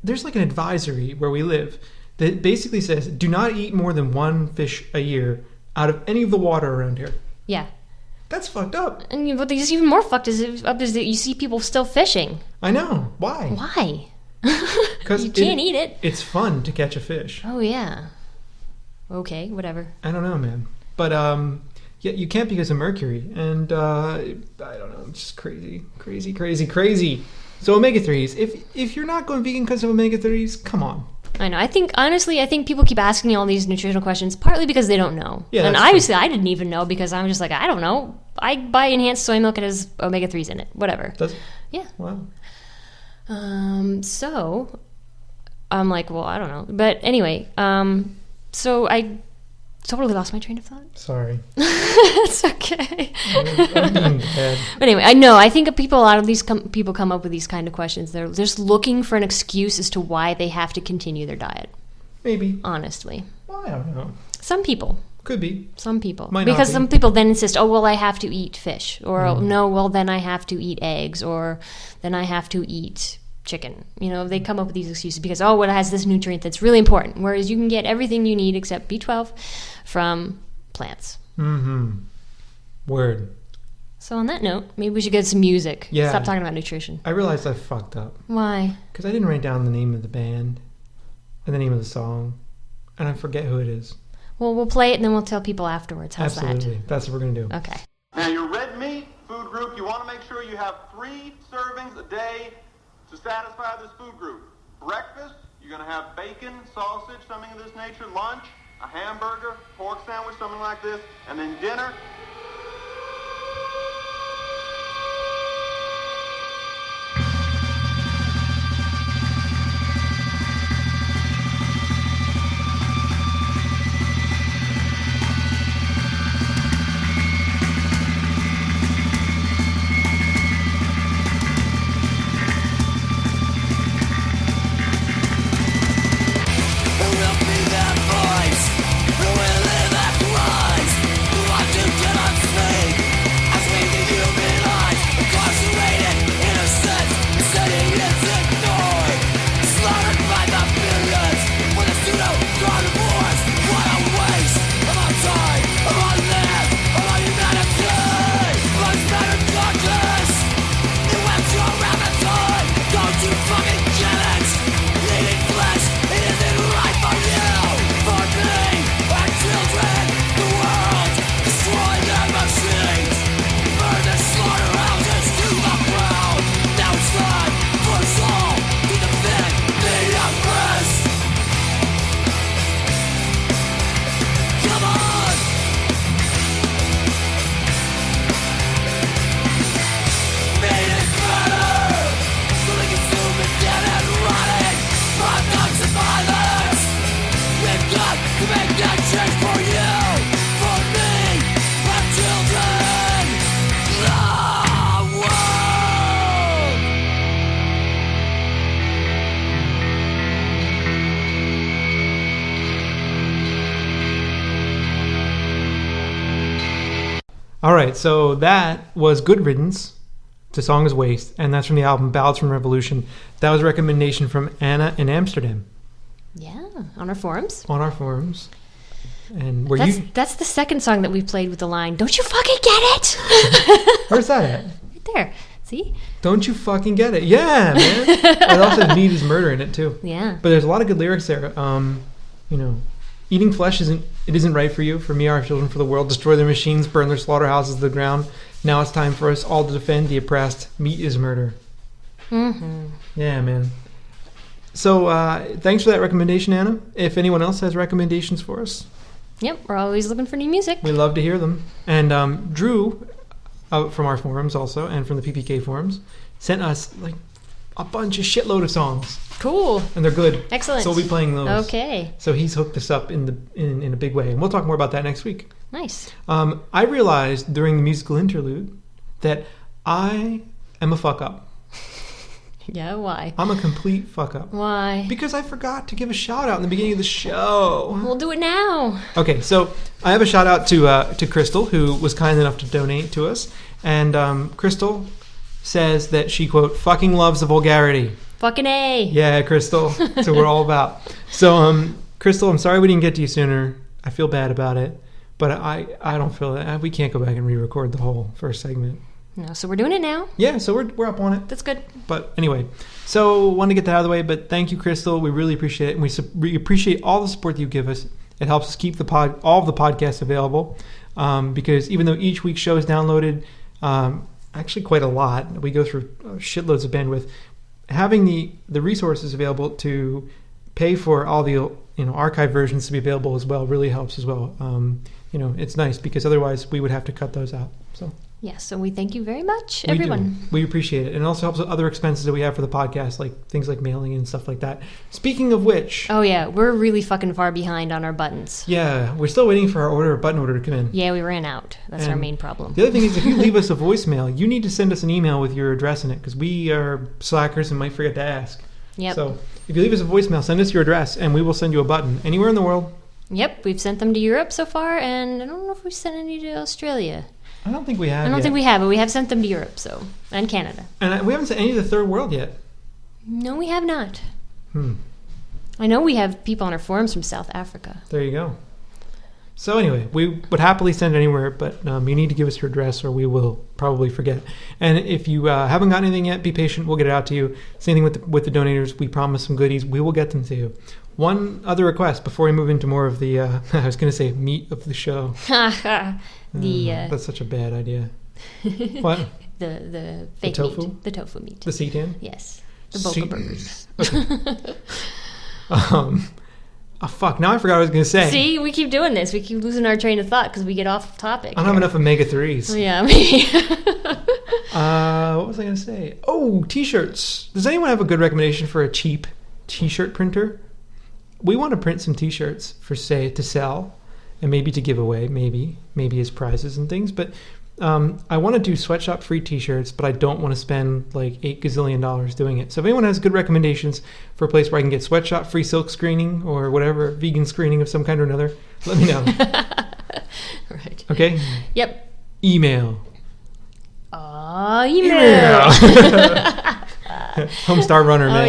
Speaker 3: there's like an advisory where we live that basically says, do not eat more than one fish a year out of any of the water around here.
Speaker 4: Yeah.
Speaker 3: That's fucked up.
Speaker 4: And what is even more fucked is that you see people still fishing.
Speaker 3: I know. Why?
Speaker 4: Why?
Speaker 3: Because
Speaker 4: you can't eat it.
Speaker 3: It's fun to catch a fish.
Speaker 4: Oh, yeah. Okay, whatever.
Speaker 3: I don't know, man. But, you can't because of mercury. And, I don't know. It's just crazy. So omega-3s. If you're not going vegan because of omega-3s, come on.
Speaker 4: I know. I think people keep asking me all these nutritional questions partly because they don't know.
Speaker 3: Yeah,
Speaker 4: and obviously I didn't even know because I'm just like, I don't know. I buy enhanced soy milk. It has omega-3s in it. Whatever.
Speaker 3: Does it?
Speaker 4: Yeah.
Speaker 3: Wow.
Speaker 4: So I'm like, well, I don't know. But anyway, so I totally lost my train of thought.
Speaker 3: Sorry.
Speaker 4: It's okay.
Speaker 3: I'm being bad.
Speaker 4: But anyway, I think a lot of these people come up with these kind of questions. They're just looking for an excuse as to why they have to continue their diet.
Speaker 3: Maybe.
Speaker 4: Honestly.
Speaker 3: Well, I don't know.
Speaker 4: Some people.
Speaker 3: Could be.
Speaker 4: Some people.
Speaker 3: Might not
Speaker 4: because
Speaker 3: be.
Speaker 4: some people then insist, oh, well, I have to eat fish. Or, no, well, then I have to eat eggs. Or, then I have to eat chicken. They come up with these excuses because, oh, well, it has this nutrient that's really important. Whereas you can get everything you need except B12 from plants.
Speaker 3: Mm-hmm. Word.
Speaker 4: So on that note, maybe we should get some music.
Speaker 3: Yeah.
Speaker 4: Stop talking about nutrition.
Speaker 3: I realized I fucked up.
Speaker 4: Why?
Speaker 3: Because I didn't write down the name of the band and the name of the song. And I forget who it is.
Speaker 4: Well, we'll play it and then we'll tell people afterwards. How's
Speaker 3: Absolutely. That's what we're going to do.
Speaker 4: that? Okay.
Speaker 5: Now, your red meat food group, you want to make sure you have 3 servings a day to satisfy this food group. Breakfast, you're going to have bacon, sausage, something of this nature. Lunch, a hamburger, pork sandwich, something like this. And then dinner.
Speaker 1: Who will be that voice? Who will live that rise? Who I do cannot speak. As we dehumanize, incarcerated, innocent, sitting is ignored. Slaughtered by the billions, for the pseudo-carnivores. What a waste of our time, of our land, of our humanity. Blood spattered carcass, it wraps you around the time. Don't you fucking get it? Eating flesh, it isn't right for you, for me, our children, the world, destroy their machines, burn the slaughterhouses to the ground. Now it's time for us all to defend the oppressed. Come on! Made it better, fully consumed and dead and rotting, products of violence. We've got to make that change for you, for me, for children, the world.
Speaker 3: All right, so that was Good Riddance. The song is Waste, and that's from the album Ballads from Revolution. That was a recommendation from Anna in Amsterdam
Speaker 4: Yeah, on our forums.
Speaker 3: on our forums. And were
Speaker 4: That's,
Speaker 3: you...
Speaker 4: that's the second song that we've played with the line, "Don't you fucking get it?"
Speaker 3: Where's that at?
Speaker 4: Right there. See?
Speaker 3: Don't you fucking get it? Yeah, man. It also has Meat is Murder in it, too.
Speaker 4: Yeah.
Speaker 3: But there's a lot of good lyrics there. You know, eating flesh isn't right for you. For me, our children, for the world, destroy their machines, burn their slaughterhouses to the ground. Now it's time for us all to defend the oppressed. Meat is murder.
Speaker 4: Mm-hmm.
Speaker 3: Yeah, man. So thanks for that recommendation, Anna. If anyone else has recommendations for us,
Speaker 4: Yep, we're always looking for new music.
Speaker 3: we love to hear them. And Drew, from our forums also, and from the PPK forums, sent us like a bunch of shitload of songs,
Speaker 4: Cool.
Speaker 3: and they're good.
Speaker 4: Excellent.
Speaker 3: So we'll be playing those.
Speaker 4: Okay.
Speaker 3: So he's hooked us up in a big way, and we'll talk more about that next week.
Speaker 4: Nice.
Speaker 3: I realized during the musical interlude that I am a fuck up.
Speaker 4: Yeah, why?
Speaker 3: I'm a complete fuck up.
Speaker 4: Why?
Speaker 3: Because I forgot to give a shout out in the beginning of the show.
Speaker 4: We'll do it now.
Speaker 3: Okay, so I have a shout out to Crystal, who was kind enough to donate to us. And Crystal says that she, quote, fucking loves the vulgarity.
Speaker 4: Fucking A.
Speaker 3: Yeah, Crystal. So we're all about. So, Crystal, I'm sorry we didn't get to you sooner. I feel bad about it. But I don't feel that. We can't go back and re-record the whole first segment.
Speaker 4: No, so we're doing it now.
Speaker 3: Yeah, so we're up on it.
Speaker 4: That's good.
Speaker 3: But anyway, so wanted to get that out of the way. But thank you, Crystal. We really appreciate it, and we appreciate all the support that you give us. It helps us keep all of the podcasts available, because even though each week's show is downloaded, actually quite a lot, we go through shitloads of bandwidth. Having the resources available to pay for all the archive versions to be available as well really helps as well. It's nice because otherwise we would have to cut those out. So.
Speaker 4: Yes, so we thank you very much,
Speaker 3: We
Speaker 4: everyone.
Speaker 3: do. We appreciate it. And it also helps with other expenses that we have for the podcast, like things like mailing and stuff like that. Speaking of which...
Speaker 4: Oh, yeah, we're really fucking far behind on our buttons.
Speaker 3: Yeah, we're still waiting for our button order to come in.
Speaker 4: Yeah, we ran out. That's our
Speaker 3: And
Speaker 4: main problem.
Speaker 3: The other thing is, if you leave us a voicemail, you need to send us an email with your address in it, because we are slackers and might forget to ask.
Speaker 4: Yep.
Speaker 3: So if you leave us a voicemail, send us your address, and we will send you a button anywhere in the world.
Speaker 4: Yep, we've sent them to Europe so far, and I don't know if we've sent any to Australia.
Speaker 3: I don't think we have
Speaker 4: I don't
Speaker 3: yet.
Speaker 4: think we have, but we have sent them to Europe, and Canada.
Speaker 3: And we haven't sent any to the third world yet.
Speaker 4: No, we have not.
Speaker 3: Hmm.
Speaker 4: I know we have people on our forums from South Africa.
Speaker 3: There you go. So anyway, we would happily send it anywhere, but you need to give us your address or we will probably forget. And if you haven't got anything yet, be patient. We'll get it out to you. Same thing with the donators. We promise some goodies. We will get them to you. One other request before we move into more of the, I was going to say meat of the show. That's such a bad idea. What?
Speaker 4: The fake
Speaker 3: tofu?
Speaker 4: meat. The tofu meat.
Speaker 3: The seitan?
Speaker 4: Yes. The Boca burgers.
Speaker 3: Okay. Oh, fuck. Now I forgot what I was going to say.
Speaker 4: See, we keep doing this. We keep losing our train of thought because we get off topic.
Speaker 3: I don't have enough omega-3s.
Speaker 4: Oh, yeah, me.
Speaker 3: What was I going to say? Oh, T-shirts. Does anyone have a good recommendation for a cheap T-shirt printer? We want to print some T-shirts to sell and maybe to give away, maybe as prizes and things. But I want to do sweatshop free T-shirts, but I don't want to spend like $8 gazillion doing it. So if anyone has good recommendations for a place where I can get sweatshop free silk screening or whatever, vegan screening of some kind or another, let me know.
Speaker 4: Right.
Speaker 3: Okay?
Speaker 4: Yep.
Speaker 3: Email.
Speaker 4: Email.
Speaker 3: Homestar Runner, man.
Speaker 4: Oh,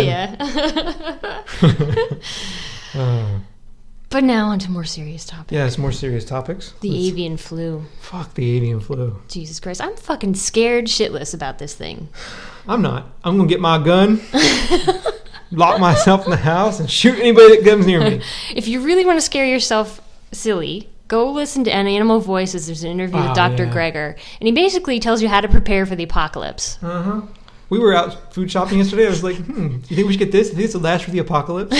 Speaker 4: yeah. But now on to more serious topics.
Speaker 3: Yes, more serious topics.
Speaker 4: The avian flu.
Speaker 3: Fuck the avian flu.
Speaker 4: Jesus Christ. I'm fucking scared shitless about this thing.
Speaker 3: I'm not. I'm going to get my gun, lock myself in the house, and shoot anybody that comes near me.
Speaker 4: If you really want to scare yourself silly, go listen to Animal Voices. There's an interview with Dr. Greger. And he basically tells you how to prepare for the apocalypse.
Speaker 3: Uh-huh. We were out food shopping yesterday. I was like, do you think we should get this? Do you think this will last for the apocalypse?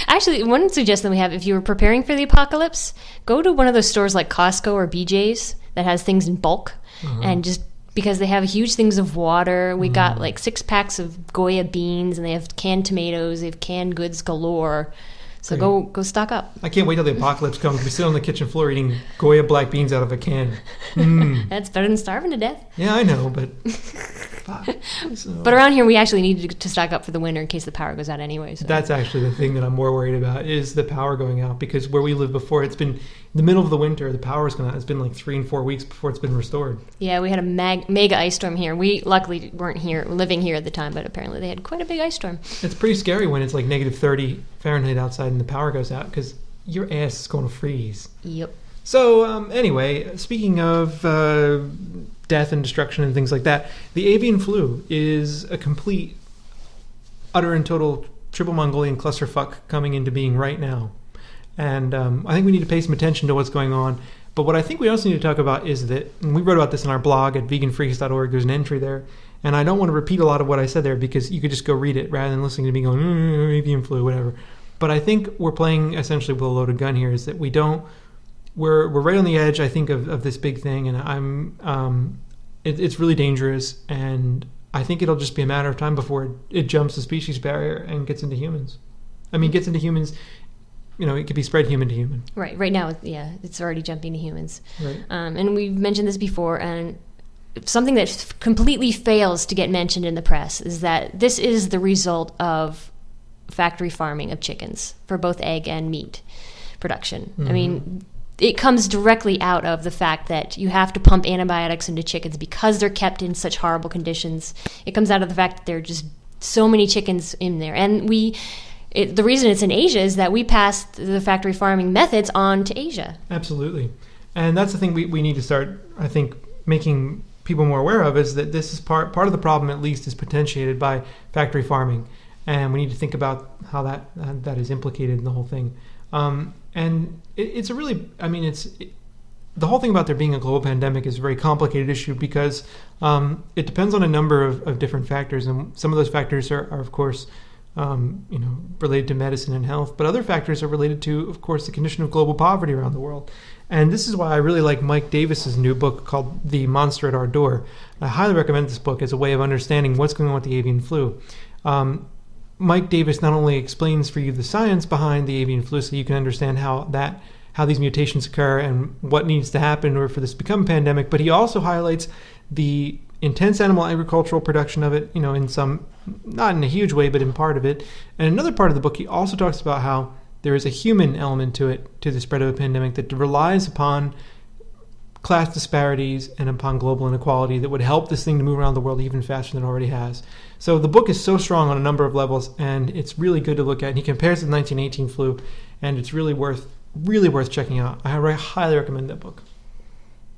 Speaker 4: Actually, one suggestion we have, if you were preparing for the apocalypse, go to one of those stores like Costco or BJ's that has things in bulk. And just because they have huge things of water, we got like 6 packs of Goya beans, and they have canned tomatoes, they have canned goods galore. So go stock up.
Speaker 3: I can't wait till the apocalypse comes. We sit on the kitchen floor eating Goya black beans out of a can.
Speaker 4: That's better than starving to death.
Speaker 3: Yeah, I know, but... fuck. So,
Speaker 4: but around here, we actually need to stock up for the winter in case the power goes out anyway. So.
Speaker 3: That's actually the thing that I'm more worried about is the power going out, because where we live before, it's been the middle of the winter, the power's gone out. It's been like 3 and 4 weeks before it's been restored.
Speaker 4: Yeah, we had a mega ice storm here. We luckily weren't living here at the time, but apparently they had quite a big ice storm.
Speaker 3: It's pretty scary when it's like negative 30 Fahrenheit outside and the power goes out, because your ass is going to freeze.
Speaker 4: Yep.
Speaker 3: So anyway, speaking of death and destruction and things like that, the avian flu is a complete, utter and total triple Mongolian clusterfuck coming into being right now. And I think we need to pay some attention to what's going on. But what I think we also need to talk about is that, and we wrote about this in our blog at veganfreaks.org, there's an entry there, and I don't want to repeat a lot of what I said there because you could just go read it rather than listening to me going, avian flu, whatever. But I think we're playing essentially with a loaded gun here, is that we're right on the edge, I think, of this big thing, and it's really dangerous, and I think it'll just be a matter of time before it jumps the species barrier and gets into humans. I mean, gets into humans, it could be spread human to human.
Speaker 4: Right now, it's already jumping to humans.
Speaker 3: Right.
Speaker 4: And we've mentioned this before, and something that completely fails to get mentioned in the press is that this is the result of factory farming of chickens for both egg and meat production. I mean, it comes directly out of the fact that you have to pump antibiotics into chickens because they're kept in such horrible conditions. It comes out of the fact that there are just so many chickens in there. And the reason it's in Asia is that we passed the factory farming methods on to Asia.
Speaker 3: Absolutely. And that's the thing we need to start, I think, making people more aware of, is that this is part of the problem, at least, is potentiated by factory farming. And we need to think about how that is implicated in the whole thing. And it's a really, the whole thing about there being a global pandemic is a very complicated issue because it depends on a number of different factors. And some of those factors are of course, related to medicine and health. But other factors are related to, of course, the condition of global poverty around the world. And this is why I really like Mike Davis's new book called The Monster at Our Door. I highly recommend this book as a way of understanding what's going on with the avian flu. Mike Davis not only explains for you the science behind the avian flu so you can understand how these mutations occur and what needs to happen in order for this to become a pandemic, but he also highlights the intense animal agricultural production of it, in some, not in a huge way, but in part of it. And another part of the book, he also talks about how there is a human element to it, to the spread of a pandemic, that relies upon class disparities and upon global inequality that would help this thing to move around the world even faster than it already has. So the book is so strong on a number of levels, and it's really good to look at. And he compares it to the 1918 flu, and it's really worth really worth checking out. I highly recommend that book.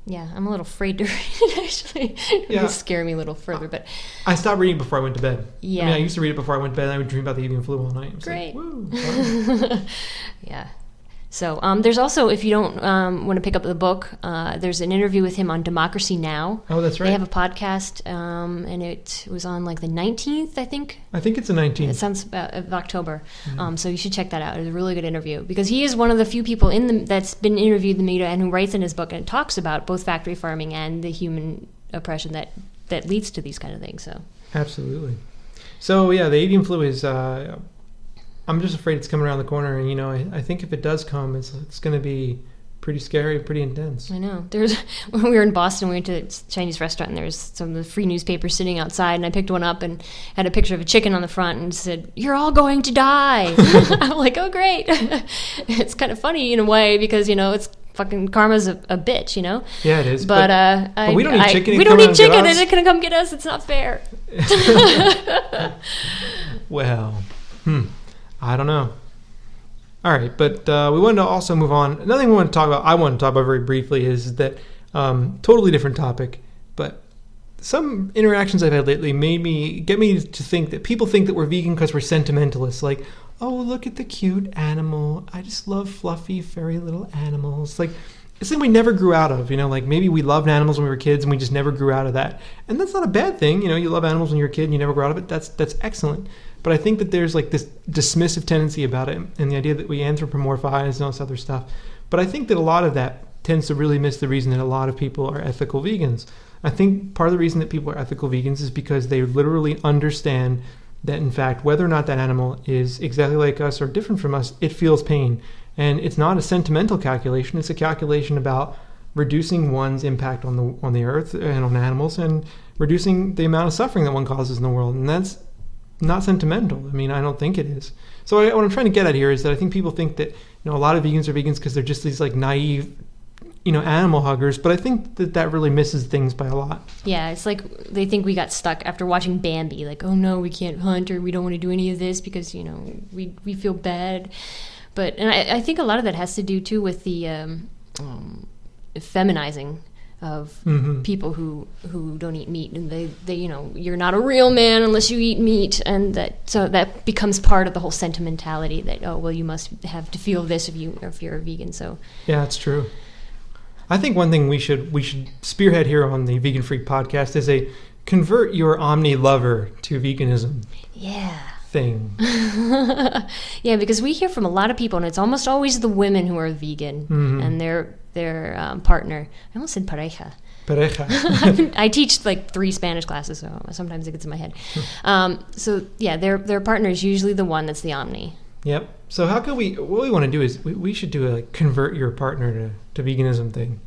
Speaker 4: Yeah, I'm a little afraid to read it, actually. It
Speaker 3: Yeah.
Speaker 4: would scare me a little further, but
Speaker 3: I stopped reading before I went to bed.
Speaker 4: Yeah.
Speaker 3: I mean, I used to read it before I went to bed, and I would dream about the avian flu all night. It was
Speaker 4: Great.
Speaker 3: Like, woo, fun.
Speaker 4: yeah. So there's also, if you don't want to pick up the book, there's an interview with him on Democracy Now!
Speaker 3: Oh, that's right.
Speaker 4: They have a podcast, and it was on like the 19th, I think.
Speaker 3: I think it's the 19th.
Speaker 4: It sounds about of October. So you should check that out. It was a really good interview because he is one of the few people that's been interviewed in the media and who writes in his book and talks about both factory farming and the human oppression that leads to these kind of things. So
Speaker 3: Absolutely. So yeah, the avian flu is. I'm just afraid it's coming around the corner, and I think if it does come, it's going to be pretty scary, pretty intense.
Speaker 4: I know. When we were in Boston, we went to a Chinese restaurant, and there was some of the free newspapers sitting outside, and I picked one up and had a picture of a chicken on the front and said, "You're all going to die." I'm like, oh, great. It's kind of funny in a way because, it's fucking karma's a bitch,
Speaker 3: Yeah, it is.
Speaker 4: But
Speaker 3: we don't need chicken.
Speaker 4: We don't need chicken, and it can come get us. It's not fair.
Speaker 3: Well, I don't know. All right, but we wanted to also move on. Another thing I want to talk about very briefly is that totally different topic, but some interactions I've had lately get me to think that people think that we're vegan because we're sentimentalists. Like, oh, look at the cute animal. I just love fluffy, furry little animals. Like, it's something we never grew out of. Like maybe we loved animals when we were kids and we just never grew out of that. And that's not a bad thing. You love animals when you're a kid and you never grow out of it. That's excellent. But I think that there's like this dismissive tendency about it and the idea that we anthropomorphize and all this other stuff. But I think that a lot of that tends to really miss the reason that a lot of people are ethical vegans. I think part of the reason that people are ethical vegans is because they literally understand that, in fact, whether or not that animal is exactly like us or different from us, it feels pain. And it's not a sentimental calculation. It's a calculation about reducing one's impact on the earth and on animals and reducing the amount of suffering that one causes in the world. And that's not sentimental. I mean, I don't think it is. So what I'm trying to get at here is that I think people think that a lot of vegans are vegans because they're just these like naive, animal huggers. But I think that really misses things by a lot.
Speaker 4: Yeah, it's like they think we got stuck after watching Bambi. Like, oh no, we can't hunt or we don't want to do any of this because we feel bad. And I think a lot of that has to do too with the feminizing of people who don't eat meat, and they you're not a real man unless you eat meat, and that becomes part of the whole sentimentality that you must have to feel this if you're a vegan. So
Speaker 3: yeah, it's true. I think one thing we should spearhead here on the Vegan Freak podcast is a convert your Omni lover to veganism.
Speaker 4: Yeah.
Speaker 3: Thing.
Speaker 4: Yeah, because we hear from a lot of people, and it's almost always the women who are vegan and their partner. I almost said pareja. I teach like 3 Spanish classes, so sometimes it gets in my head. So yeah, their partner is usually the one that's the Omni.
Speaker 3: Yep. So how could what we want to do is we should do a convert your partner to veganism thing,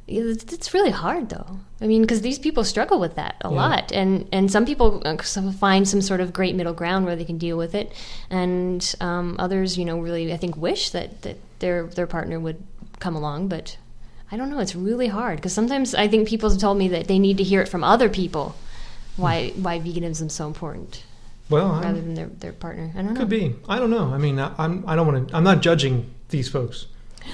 Speaker 4: It's really hard, though. I mean, because these people struggle with that a lot, and some people find some sort of great middle ground where they can deal with it, and others, really, I think, wish that their partner would come along. But I don't know; it's really hard because sometimes I think people have told me that they need to hear it from other people why veganism is so important.
Speaker 3: Well,
Speaker 4: rather than their partner. I don't know.
Speaker 3: Could be. I don't know. I mean, I'm not judging these folks.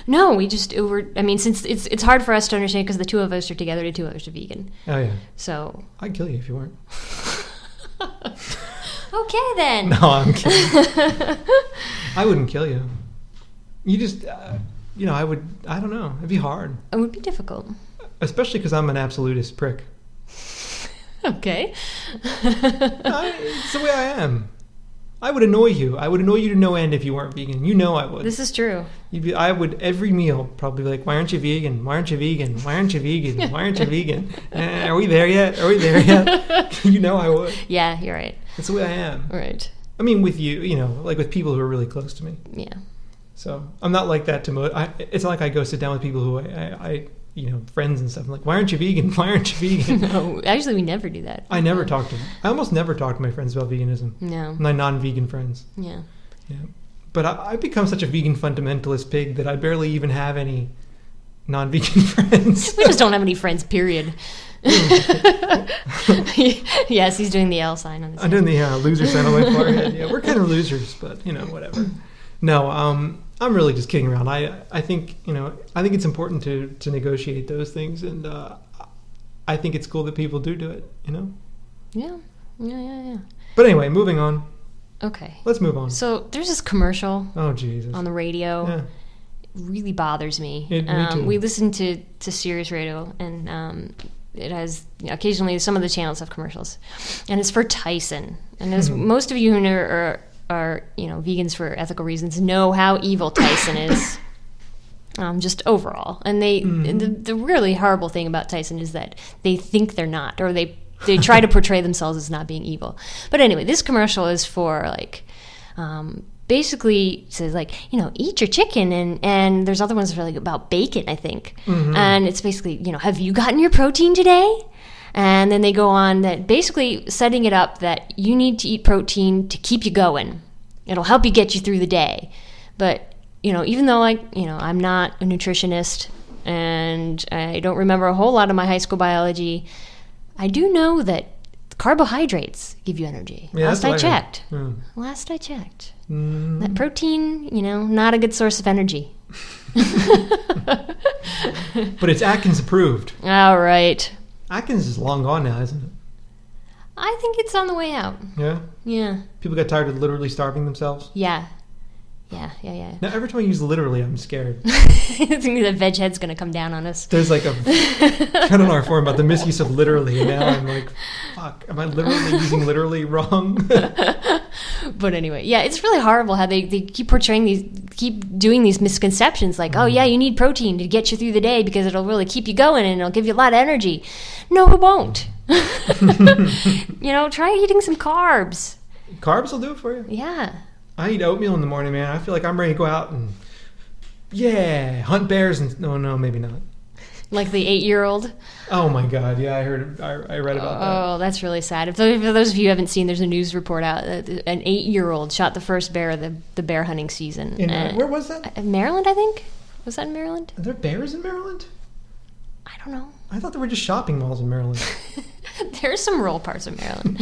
Speaker 4: No, since it's hard for us to understand because the 2 of us are together, the 2 of us are vegan.
Speaker 3: Oh yeah.
Speaker 4: So
Speaker 3: I'd kill you if you weren't.
Speaker 4: Okay then.
Speaker 3: No, I'm kidding. I wouldn't kill you. You just, I would. I don't know. It'd be hard.
Speaker 4: It would be difficult.
Speaker 3: Especially because I'm an absolutist prick.
Speaker 4: Okay.
Speaker 3: It's the way I am. I would annoy you. I would annoy you to no end if you weren't vegan. I would.
Speaker 4: This is true.
Speaker 3: I would every meal probably be like, why aren't you vegan? Why aren't you vegan? Why aren't you vegan? Why aren't you vegan? Are we there yet? Are we there yet? I would.
Speaker 4: Yeah, you're right.
Speaker 3: That's the way I am.
Speaker 4: Right.
Speaker 3: I mean, with you, like with people who are really close to me.
Speaker 4: Yeah.
Speaker 3: So I'm not like that it's not like I go sit down with people who I friends and stuff. I'm like, why aren't you vegan? Why aren't you vegan?
Speaker 4: No, actually, we never do that.
Speaker 3: I almost never talk to my friends about veganism.
Speaker 4: No.
Speaker 3: My non-vegan friends.
Speaker 4: Yeah.
Speaker 3: Yeah. But I've become such a vegan fundamentalist pig that I barely even have any non-vegan friends.
Speaker 4: We just don't have any friends, period. Yes, he's doing the L sign on his
Speaker 3: I'm doing the loser sign on my forehead. Yeah, we're kind of losers, but whatever. No, I'm really just kidding around. I think I think it's important to negotiate those things, and I think it's cool that people do it.
Speaker 4: Yeah.
Speaker 3: But anyway, moving on.
Speaker 4: Okay.
Speaker 3: Let's move on.
Speaker 4: So there's this commercial
Speaker 3: Oh Jesus.
Speaker 4: on the radio.
Speaker 3: Yeah.
Speaker 4: It really bothers me.
Speaker 3: Me too.
Speaker 4: We listen to Sirius Radio, and it has occasionally some of the channels have commercials, and it's for Tyson. And as most of you who are vegans for ethical reasons know how evil Tyson is. Just overall, and the really horrible thing about Tyson is that they think they're not, or they try to portray themselves as not being evil. But anyway, this commercial is for basically says eat your chicken, and there's other ones that are about bacon, I think. And it's basically have you gotten your protein today? And then they go on that basically setting it up that you need to eat protein to keep you going. It'll help you get you through the day. But even though I'm not a nutritionist and I don't remember a whole lot of my high school biology, I do know that carbohydrates give you energy.
Speaker 3: Yeah,
Speaker 4: Last I checked.
Speaker 3: Yeah.
Speaker 4: Last I checked. That protein, not a good source of energy.
Speaker 3: But it's Atkins approved.
Speaker 4: All right.
Speaker 3: Atkins is long gone now, isn't it?
Speaker 4: I think it's on the way out.
Speaker 3: Yeah?
Speaker 4: Yeah.
Speaker 3: People got tired of literally starving themselves?
Speaker 4: Yeah.
Speaker 3: Now, every time I use literally, I'm scared.
Speaker 4: I think the veg head's going to come down on us.
Speaker 3: There's like a kind of our forum about the misuse of literally, and now I'm like, fuck, am I literally using literally wrong?
Speaker 4: But anyway, yeah, it's really horrible how they keep portraying keep doing these misconceptions like, oh yeah, you need protein to get you through the day because it'll really keep you going and it'll give you a lot of energy. No, it won't. Try eating some carbs.
Speaker 3: Carbs will do it for you.
Speaker 4: Yeah.
Speaker 3: I eat oatmeal in the morning, man. I feel like I'm ready to go out and, hunt bears and... No, maybe not.
Speaker 4: Like the 8-year-old?
Speaker 3: Oh, my God. Yeah, I read about that.
Speaker 4: Oh, that's really sad. For those of you who haven't seen, there's a news report out that an 8-year-old shot the first bear of the bear hunting season.
Speaker 3: Where was that?
Speaker 4: Maryland, I think. Was that in Maryland?
Speaker 3: Are there bears in Maryland?
Speaker 4: I don't know.
Speaker 3: I thought there were just shopping malls in Maryland.
Speaker 4: There's some rural parts of Maryland.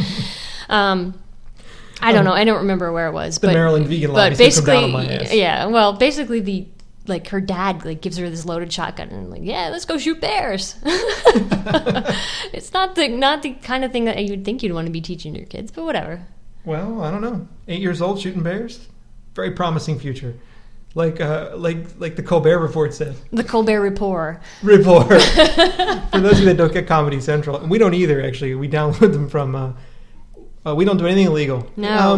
Speaker 4: I don't know. I don't remember where it was.
Speaker 3: The Maryland vegan lobby come down on my ass.
Speaker 4: Yeah. Well, basically her dad gives her this loaded shotgun and let's go shoot bears. It's not the kind of thing that you would think you'd want to be teaching your kids, but whatever. Well,
Speaker 3: I don't know. 8 years old shooting bears, very promising future. Like the Colbert Report said.
Speaker 4: The Colbert Report.
Speaker 3: For those of you that don't get Comedy Central, and we don't either. Actually, we download them from. We don't do anything illegal.
Speaker 4: No.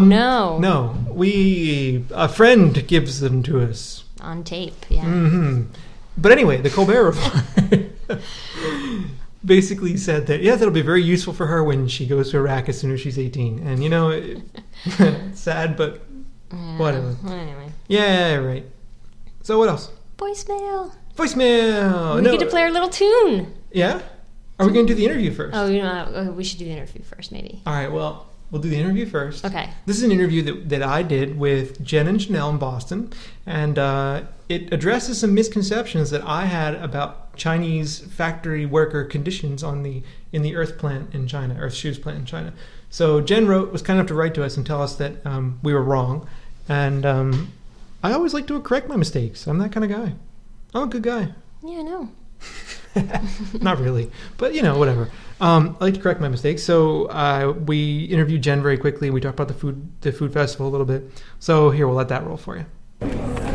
Speaker 3: A friend gives them to us
Speaker 4: on tape. Yeah.
Speaker 3: Mm-hmm. But anyway, the Colbert Report basically said that that'll be very useful for her when she goes to Iraq as soon as she's 18. And it's sad, but whatever.
Speaker 4: Anyway.
Speaker 3: Yeah, right. So what else?
Speaker 4: Voicemail.
Speaker 3: We
Speaker 4: get to play our little tune.
Speaker 3: Yeah. Are we going to do the interview first?
Speaker 4: Oh, we should do the interview first, maybe.
Speaker 3: All right. Well. We'll do the interview first.
Speaker 4: Okay.
Speaker 3: This is an interview that I did with Jen and Janelle in Boston, and it addresses some misconceptions that I had about Chinese factory worker conditions in the Earth plant in China, Earth Shoes plant in China. So Jen was kind enough to write to us and tell us that we were wrong, and I always like to correct my mistakes. I'm that kind of guy. I'm a good guy.
Speaker 4: Yeah, I know.
Speaker 3: Not really, but whatever. I like to correct my mistakes. So we interviewed Jen very quickly. We talked about the food festival a little bit. So here, we'll let that roll for you.